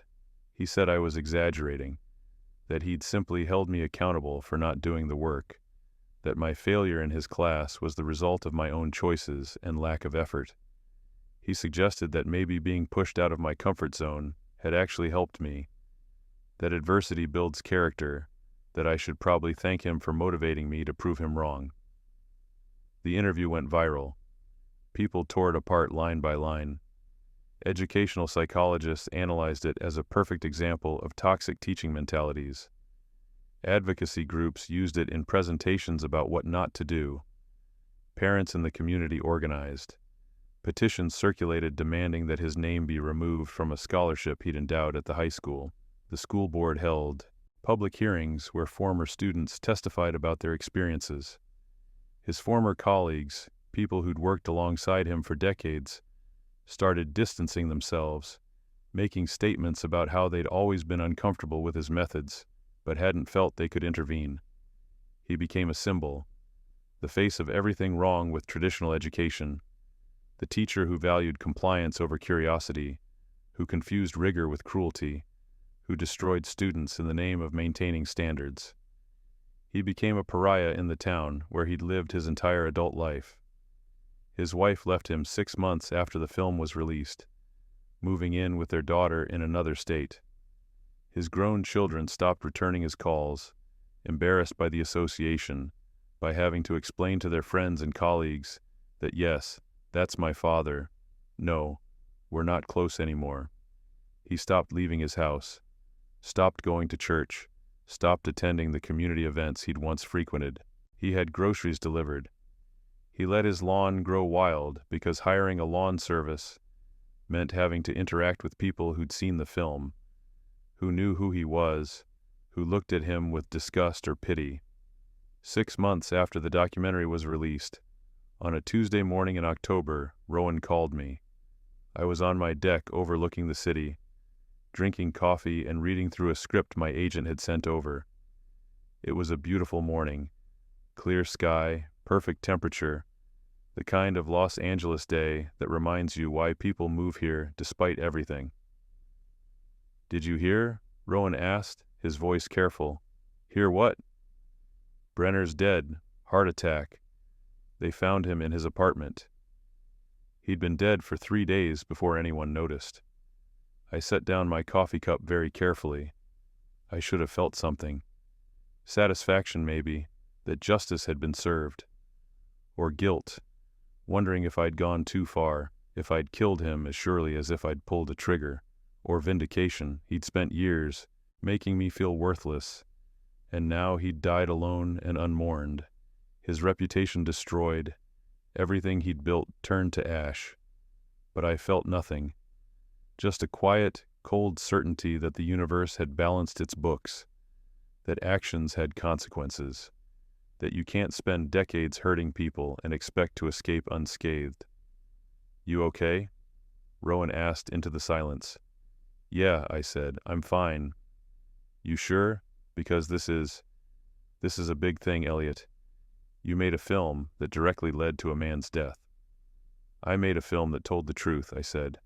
He said I was exaggerating, that he'd simply held me accountable for not doing the work, that my failure in his class was the result of my own choices and lack of effort. He suggested that maybe being pushed out of my comfort zone had actually helped me, that adversity builds character, that I should probably thank him for motivating me to prove him wrong. The interview went viral. People tore it apart line by line. Educational psychologists analyzed it as a perfect example of toxic teaching mentalities. Advocacy groups used it in presentations about what not to do. Parents in the community organized. Petitions circulated demanding that his name be removed from a scholarship he'd endowed at the high school. The school board held public hearings where former students testified about their experiences. His former colleagues, people who'd worked alongside him for decades, started distancing themselves, making statements about how they'd always been uncomfortable with his methods, but hadn't felt they could intervene. He became a symbol, the face of everything wrong with traditional education, the teacher who valued compliance over curiosity, who confused rigor with cruelty, who destroyed students in the name of maintaining standards. He became a pariah in the town where he'd lived his entire adult life. His wife left him 6 months after the film was released, moving in with their daughter in another state. His grown children stopped returning his calls, embarrassed by the association, by having to explain to their friends and colleagues that yes, that's my father. No, we're not close anymore. He stopped leaving his house, stopped going to church, stopped attending the community events he'd once frequented. He had groceries delivered. He let his lawn grow wild because hiring a lawn service meant having to interact with people who'd seen the film, who knew who he was, who looked at him with disgust or pity. 6 months after the documentary was released, on a Tuesday morning in October, Rowan called me. I was on my deck overlooking the city, drinking coffee and reading through a script my agent had sent over. It was a beautiful morning. Clear sky, perfect temperature, the kind of Los Angeles day that reminds you why people move here despite everything. "Did you hear?" Rowan asked, his voice careful. "Hear what?" "Brenner's dead. Heart attack. They found him in his apartment." He'd been dead for 3 days before anyone noticed. I set down my coffee cup very carefully. I should have felt something. Satisfaction, maybe, that justice had been served. Or guilt, wondering if I'd gone too far, if I'd killed him as surely as if I'd pulled a trigger. Or vindication, he'd spent years making me feel worthless, and now he'd died alone and unmourned, his reputation destroyed, everything he'd built turned to ash. But I felt nothing, just a quiet, cold certainty that the universe had balanced its books, that actions had consequences, that you can't spend decades hurting people and expect to escape unscathed. "You okay?" Rowan asked into the silence. "Yeah," I said, "I'm fine." "You sure? Because this is a big thing, Elliot. You made a film that directly led to a man's death." "I made a film that told the truth," I said.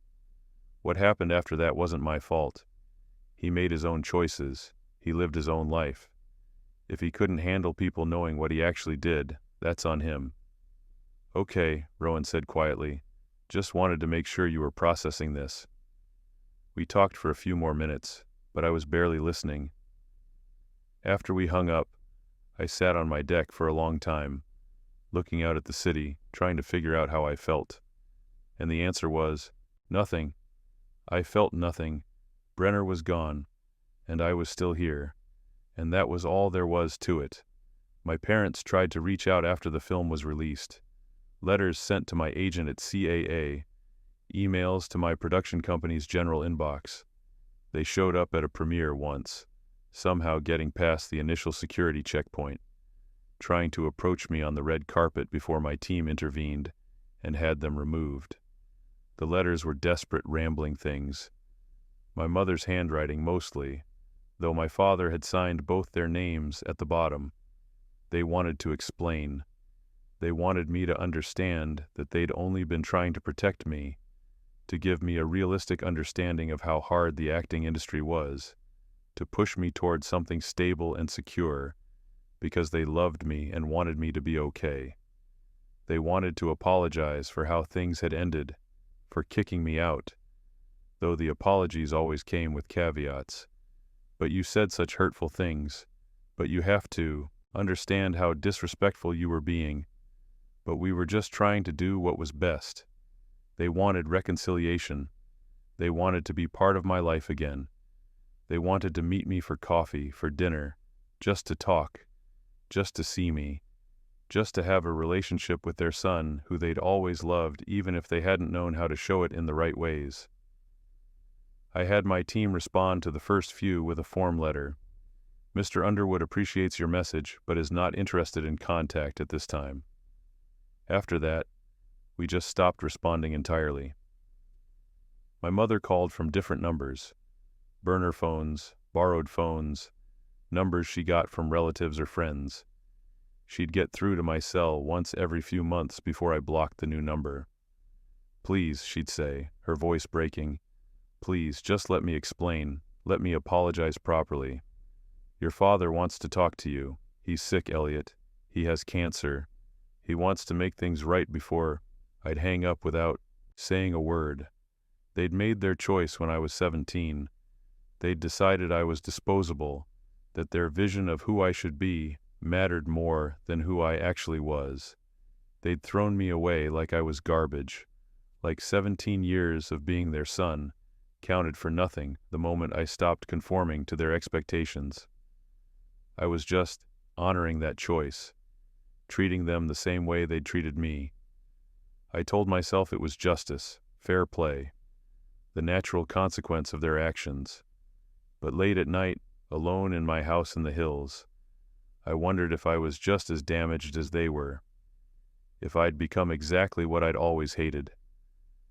"What happened after that wasn't my fault. He made his own choices. He lived his own life. If he couldn't handle people knowing what he actually did, that's on him." "Okay," Rowan said quietly. "Just wanted to make sure you were processing this." We talked for a few more minutes, but I was barely listening. After we hung up, I sat on my deck for a long time, looking out at the city, trying to figure out how I felt. And the answer was, nothing. I felt nothing. Brenner was gone, and I was still here, and that was all there was to it. My parents tried to reach out after the film was released. Letters sent to my agent at CAA, emails to my production company's general inbox. They showed up at a premiere once, somehow getting past the initial security checkpoint, trying to approach me on the red carpet before my team intervened and had them removed. The letters were desperate, rambling things. My mother's handwriting mostly, though my father had signed both their names at the bottom. They wanted to explain. They wanted me to understand that they'd only been trying to protect me, to give me a realistic understanding of how hard the acting industry was, to push me towards something stable and secure, because they loved me and wanted me to be okay. They wanted to apologize for how things had ended, for kicking me out, though the apologies always came with caveats. "But you said such hurtful things. But you have to understand how disrespectful you were being. But we were just trying to do what was best. They wanted reconciliation. They wanted to be part of my life again. They wanted to meet me for coffee, for dinner, just to talk, just to see me, just to have a relationship with their son who they'd always loved even if they hadn't known how to show it in the right ways. I had my team respond to the first few with a form letter. Mr. Underwood appreciates your message but is not interested in contact at this time. After that, we just stopped responding entirely. My mother called from different numbers, burner phones, borrowed phones, numbers she got from relatives or friends. She'd get through to my cell once every few months before I blocked the new number. Please, she'd say, her voice breaking, please, just let me explain, let me apologize properly. Your father wants to talk to you. He's sick, Elliot. He has cancer. He wants to make things right before I'd hang up without saying a word. They'd made their choice when I was 17. They'd decided I was disposable, that their vision of who I should be mattered more than who I actually was. They'd thrown me away like I was garbage, like 17 years of being their son counted for nothing the moment I stopped conforming to their expectations. I was just honoring that choice, treating them the same way they'd treated me. I told myself it was justice, fair play, the natural consequence of their actions. But late at night, alone in my house in the hills, I wondered if I was just as damaged as they were, if I'd become exactly what I'd always hated,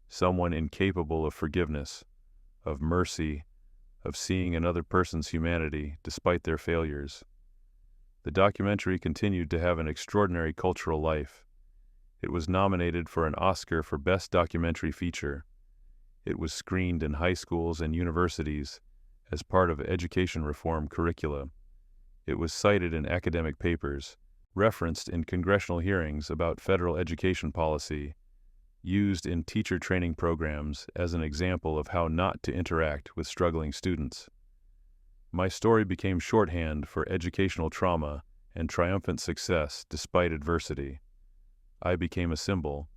someone incapable of forgiveness, of mercy, of seeing another person's humanity despite their failures. The documentary continued to have an extraordinary cultural life. It was nominated for an Oscar for Best Documentary Feature. It was screened in high schools and universities as part of education reform curricula. It was cited in academic papers, referenced in congressional hearings about federal education policy, used in teacher training programs as an example of how not to interact with struggling students. My story became shorthand for educational trauma and triumphant success despite adversity. I became a symbol,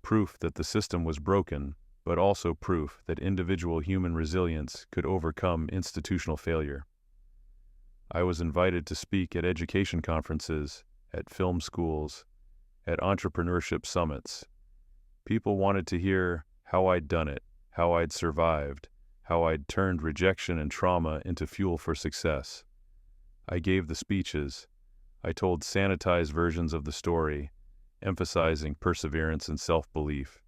proof that the system was broken, but also proof that individual human resilience could overcome institutional failure. I was invited to speak at education conferences, at film schools, at entrepreneurship summits. People wanted to hear how I'd done it, how I'd survived, how I'd turned rejection and trauma into fuel for success. I gave the speeches. I told sanitized versions of the story, emphasizing perseverance and self-belief,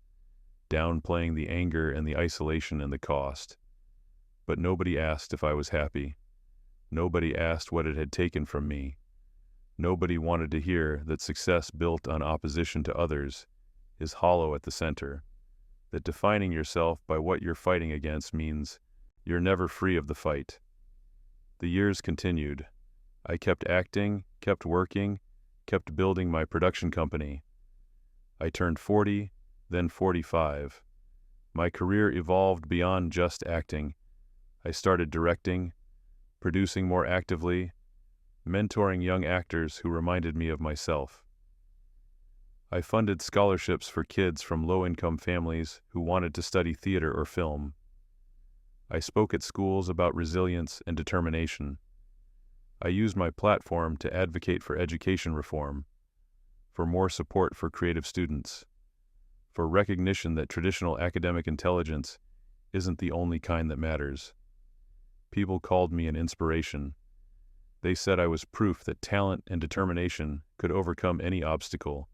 downplaying the anger and the isolation and the cost. But nobody asked if I was happy. Nobody asked what it had taken from me. Nobody wanted to hear that success built on opposition to others is hollow at the center, that defining yourself by what you're fighting against means you're never free of the fight. The years continued. I kept acting, kept working, kept building my production company. I turned 40, then 45. My career evolved beyond just acting. I started directing, producing more actively, mentoring young actors who reminded me of myself. I funded scholarships for kids from low-income families who wanted to study theater or film. I spoke at schools about resilience and determination. I used my platform to advocate for education reform, for more support for creative students, for recognition that traditional academic intelligence isn't the only kind that matters. People called me an inspiration. They said I was proof that talent and determination could overcome any obstacle,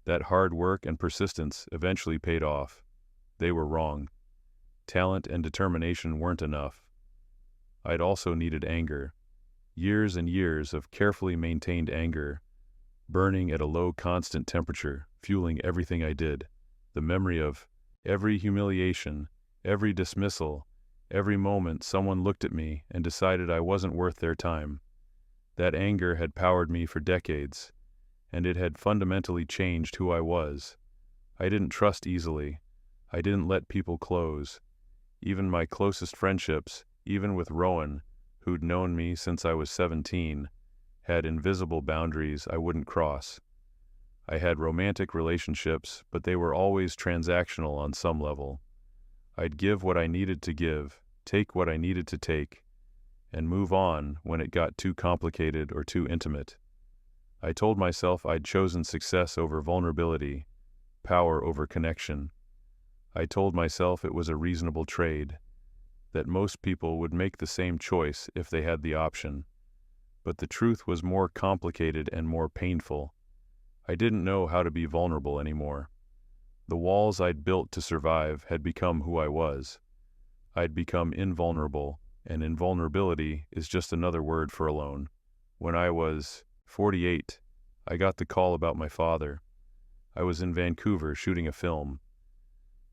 that hard work and persistence eventually paid off. They were wrong. Talent and determination weren't enough. I'd also needed anger. Years and years of carefully maintained anger, burning at a low constant temperature, fueling everything I did. The memory of every humiliation, every dismissal, every moment someone looked at me and decided I wasn't worth their time. That anger had powered me for decades, and it had fundamentally changed who I was. I didn't trust easily. I didn't let people close. Even my closest friendships, even with Rowan, who'd known me since I was 17, had invisible boundaries I wouldn't cross. I had romantic relationships, but they were always transactional on some level. I'd give what I needed to give, take what I needed to take, and move on when it got too complicated or too intimate. I told myself I'd chosen success over vulnerability, power over connection. I told myself it was a reasonable trade, that most people would make the same choice if they had the option. But the truth was more complicated and more painful. I didn't know how to be vulnerable anymore. The walls I'd built to survive had become who I was. I'd become invulnerable, and invulnerability is just another word for alone. When I was 48, I got the call about my father. I was in Vancouver shooting a film.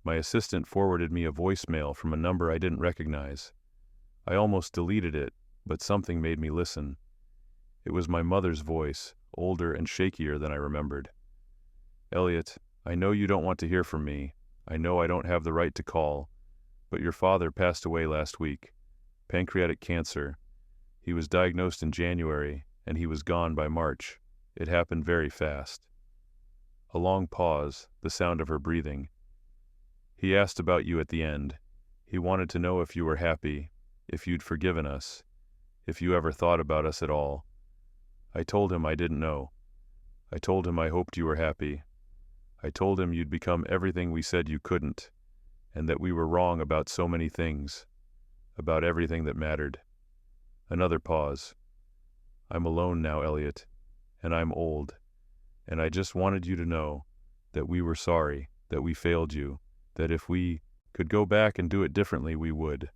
My assistant forwarded me a voicemail from a number I didn't recognize. I almost deleted it, but something made me listen. It was my mother's voice, older and shakier than I remembered. "Elliot, I know you don't want to hear from me. I know I don't have the right to call, but your father passed away last week. Pancreatic cancer. He was diagnosed in January, and he was gone by March. It happened very fast." A long pause, the sound of her breathing. "He asked about you at the end. He wanted to know if you were happy, if you'd forgiven us, if you ever thought about us at all. I told him I didn't know. I told him I hoped you were happy. I told him you'd become everything we said you couldn't, and that we were wrong about so many things, about everything that mattered." Another pause. "I'm alone now, Elliot, and I'm old, and I just wanted you to know that we were sorry, that we failed you, that if we could go back and do it differently, we would.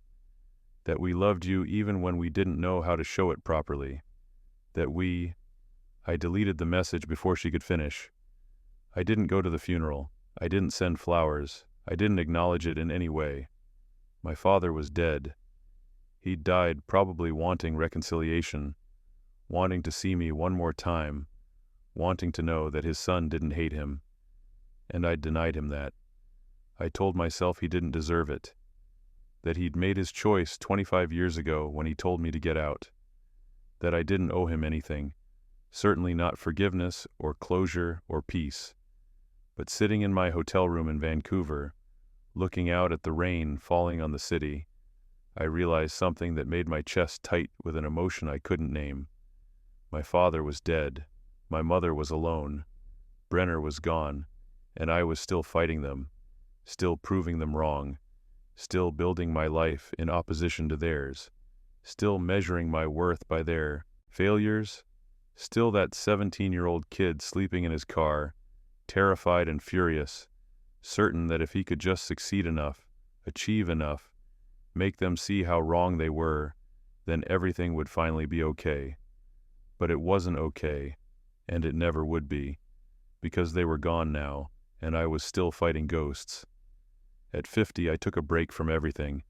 That we loved you even when we didn't know how to show it properly. That we—" I deleted the message before she could finish. I didn't go to the funeral. I didn't send flowers. I didn't acknowledge it in any way. My father was dead. He'd died probably wanting reconciliation, wanting to see me one more time, wanting to know that his son didn't hate him. And I'd denied him that. I told myself he didn't deserve it, that he'd made his choice 25 years ago when he told me to get out, that I didn't owe him anything, certainly not forgiveness or closure or peace. But sitting in my hotel room in Vancouver, looking out at the rain falling on the city, I realized something that made my chest tight with an emotion I couldn't name. My father was dead. My mother was alone. Brenner was gone, and I was still fighting them, still proving them wrong, still building my life in opposition to theirs, still measuring my worth by their failures, still that 17-year-old kid sleeping in his car, terrified and furious, certain that if he could just succeed enough, achieve enough, make them see how wrong they were, then everything would finally be okay. But it wasn't okay, and it never would be, because they were gone now, and I was still fighting ghosts. At 50, I took a break from everything.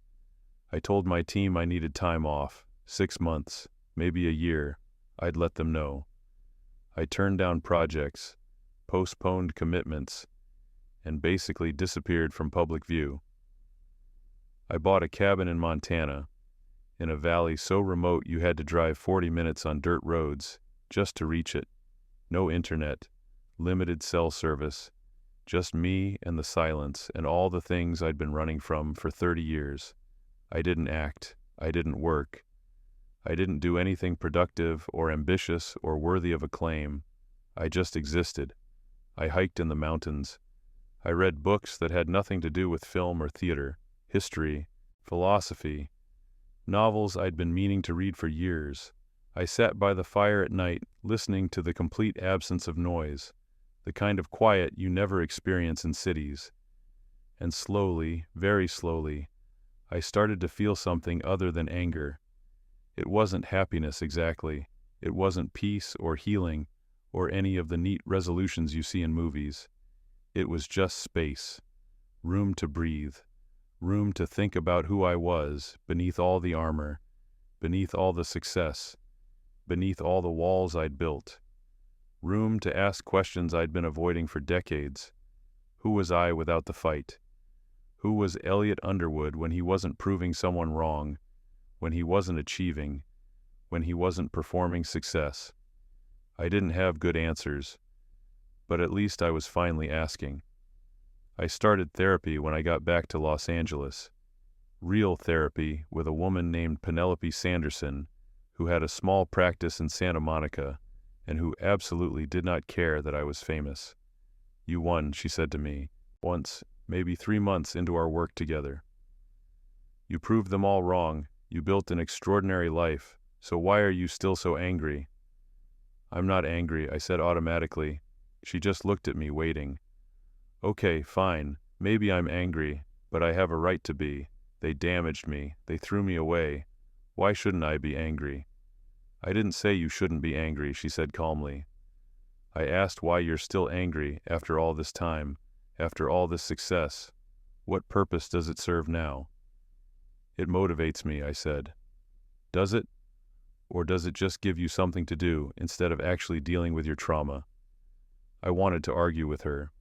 I told my team I needed time off, 6 months, maybe a year. I'd let them know. I turned down projects, postponed commitments, and basically disappeared from public view. I bought a cabin in Montana, in a valley so remote you had to drive 40 minutes on dirt roads just to reach it. No internet, limited cell service, just me and the silence and all the things I'd been running from for 30 years. I didn't act. I didn't work. I didn't do anything productive or ambitious or worthy of acclaim. I just existed. I hiked in the mountains. I read books that had nothing to do with film or theater, history, philosophy, novels I'd been meaning to read for years. I sat by the fire at night, listening to the complete absence of noise, the kind of quiet you never experience in cities. And slowly, very slowly, I started to feel something other than anger. It wasn't happiness exactly. It wasn't peace or healing or any of the neat resolutions you see in movies. It was just space, room to breathe, room to think about who I was beneath all the armor, beneath all the success, beneath all the walls I'd built. Room to ask questions I'd been avoiding for decades. Who was I without the fight? Who was Elliot Underwood when he wasn't proving someone wrong, when he wasn't achieving, when he wasn't performing success? I didn't have good answers, but at least I was finally asking. I started therapy when I got back to Los Angeles. Real therapy with a woman named Penelope Sanderson, who had a small practice in Santa Monica and who absolutely did not care that I was famous. "You won," she said to me, once, maybe 3 months into our work together. "You proved them all wrong. You built an extraordinary life, so why are you still so angry?" "I'm not angry," I said automatically. She just looked at me, waiting. "Okay, fine, maybe I'm angry, but I have a right to be. They damaged me, they threw me away. Why shouldn't I be angry?" "I didn't say you shouldn't be angry," she said calmly. "I asked why you're still angry after all this time, after all this success. What purpose does it serve now?" "It motivates me," I said. "Does it? Or does it just give you something to do instead of actually dealing with your trauma?" I wanted to argue with her.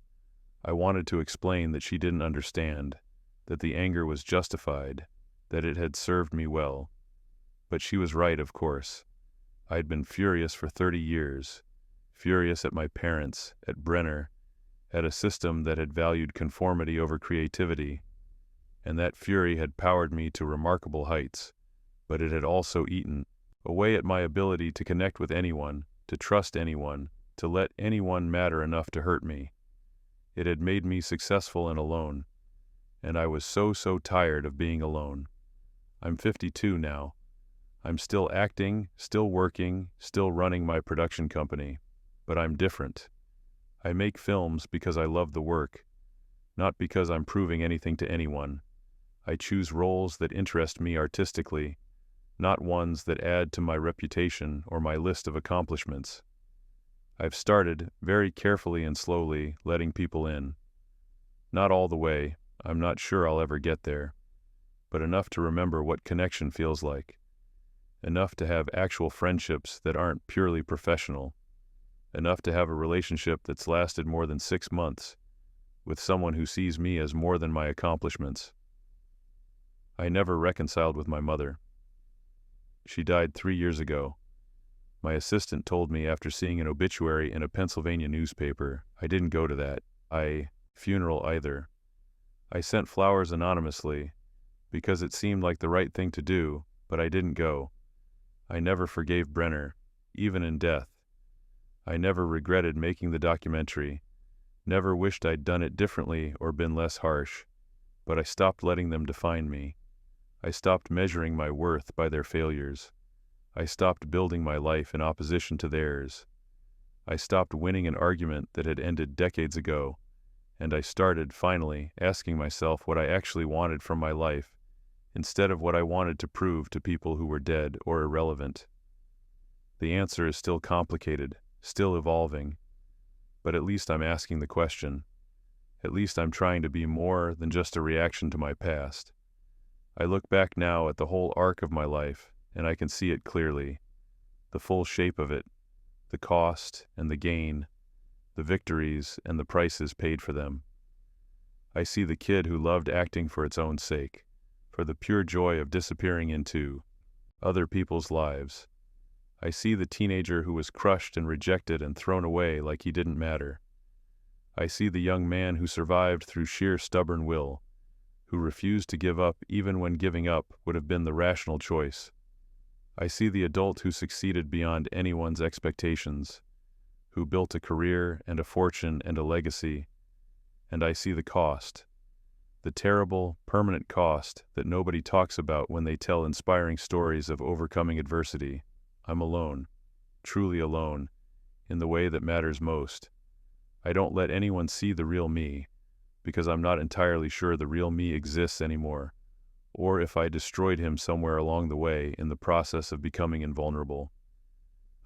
I wanted to explain that she didn't understand, that the anger was justified, that it had served me well. But she was right, of course. I'd been furious for 30 years, furious at my parents, at Brenner, at a system that had valued conformity over creativity, and that fury had powered me to remarkable heights, but it had also eaten away at my ability to connect with anyone, to trust anyone, to let anyone matter enough to hurt me. It had made me successful and alone, and I was so tired of being alone. I'm 52 now. I'm still acting, still working, still running my production company, but I'm different. I make films because I love the work, not because I'm proving anything to anyone. I choose roles that interest me artistically, not ones that add to my reputation or my list of accomplishments. I've started, very carefully and slowly, letting people in. Not all the way, I'm not sure I'll ever get there, but enough to remember what connection feels like. Enough to have actual friendships that aren't purely professional. Enough to have a relationship that's lasted more than 6 months, with someone who sees me as more than my accomplishments. I never reconciled with my mother. She died 3 years ago. My assistant told me after seeing an obituary in a Pennsylvania newspaper. I didn't go to that funeral either. I sent flowers anonymously, because it seemed like the right thing to do, but I didn't go. I never forgave Brenner, even in death. I never regretted making the documentary, never wished I'd done it differently or been less harsh, but I stopped letting them define me. I stopped measuring my worth by their failures. I stopped building my life in opposition to theirs. I stopped winning an argument that had ended decades ago, and I started, finally, asking myself what I actually wanted from my life, instead of what I wanted to prove to people who were dead or irrelevant. The answer is still complicated, still evolving, but at least I'm asking the question. At least I'm trying to be more than just a reaction to my past. I look back now at the whole arc of my life, and I can see it clearly, the full shape of it, the cost and the gain, the victories and the prices paid for them. I see the kid who loved acting for its own sake, for the pure joy of disappearing into other people's lives. I see the teenager who was crushed and rejected and thrown away like he didn't matter. I see the young man who survived through sheer stubborn will, who refused to give up even when giving up would have been the rational choice. I see the adult who succeeded beyond anyone's expectations, who built a career and a fortune and a legacy, and I see the cost, the terrible, permanent cost that nobody talks about when they tell inspiring stories of overcoming adversity. I'm alone, truly alone, in the way that matters most. I don't let anyone see the real me, because I'm not entirely sure the real me exists anymore, or if I destroyed him somewhere along the way in the process of becoming invulnerable.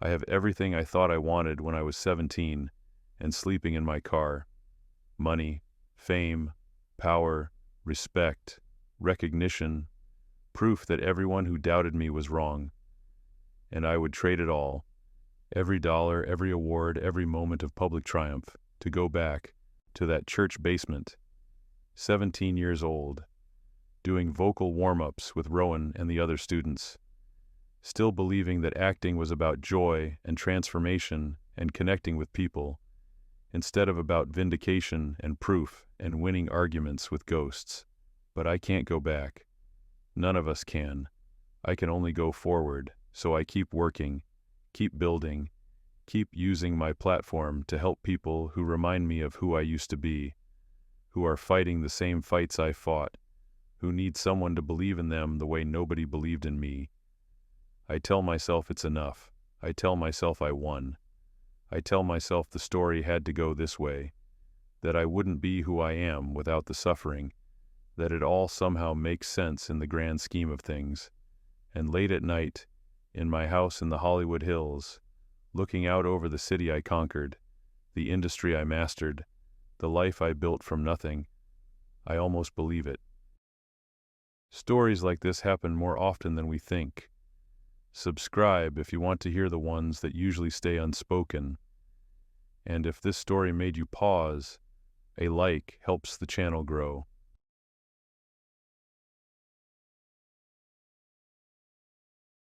I have everything I thought I wanted when I was 17 and sleeping in my car. Money, fame, power, respect, recognition, proof that everyone who doubted me was wrong. And I would trade it all, every dollar, every award, every moment of public triumph, to go back to that church basement, 17 years old, doing vocal warm-ups with Rowan and the other students. still believing that acting was about joy and transformation and connecting with people, instead of about vindication and proof and winning arguments with ghosts. But I can't go back. None of us can. I can only go forward, so I keep working, keep building, keep using my platform to help people who remind me of who I used to be, who are fighting the same fights I fought, who need someone to believe in them the way nobody believed in me. I tell myself it's enough. I tell myself I won. I tell myself the story had to go this way, that I wouldn't be who I am without the suffering, that it all somehow makes sense in the grand scheme of things. And late at night, in my house in the Hollywood Hills, looking out over the city I conquered, the industry I mastered, the life I built from nothing, I almost believe it. Stories like this happen more often than we think. Subscribe if you want to hear the ones that usually stay unspoken. And if this story made you pause, a like helps the channel grow.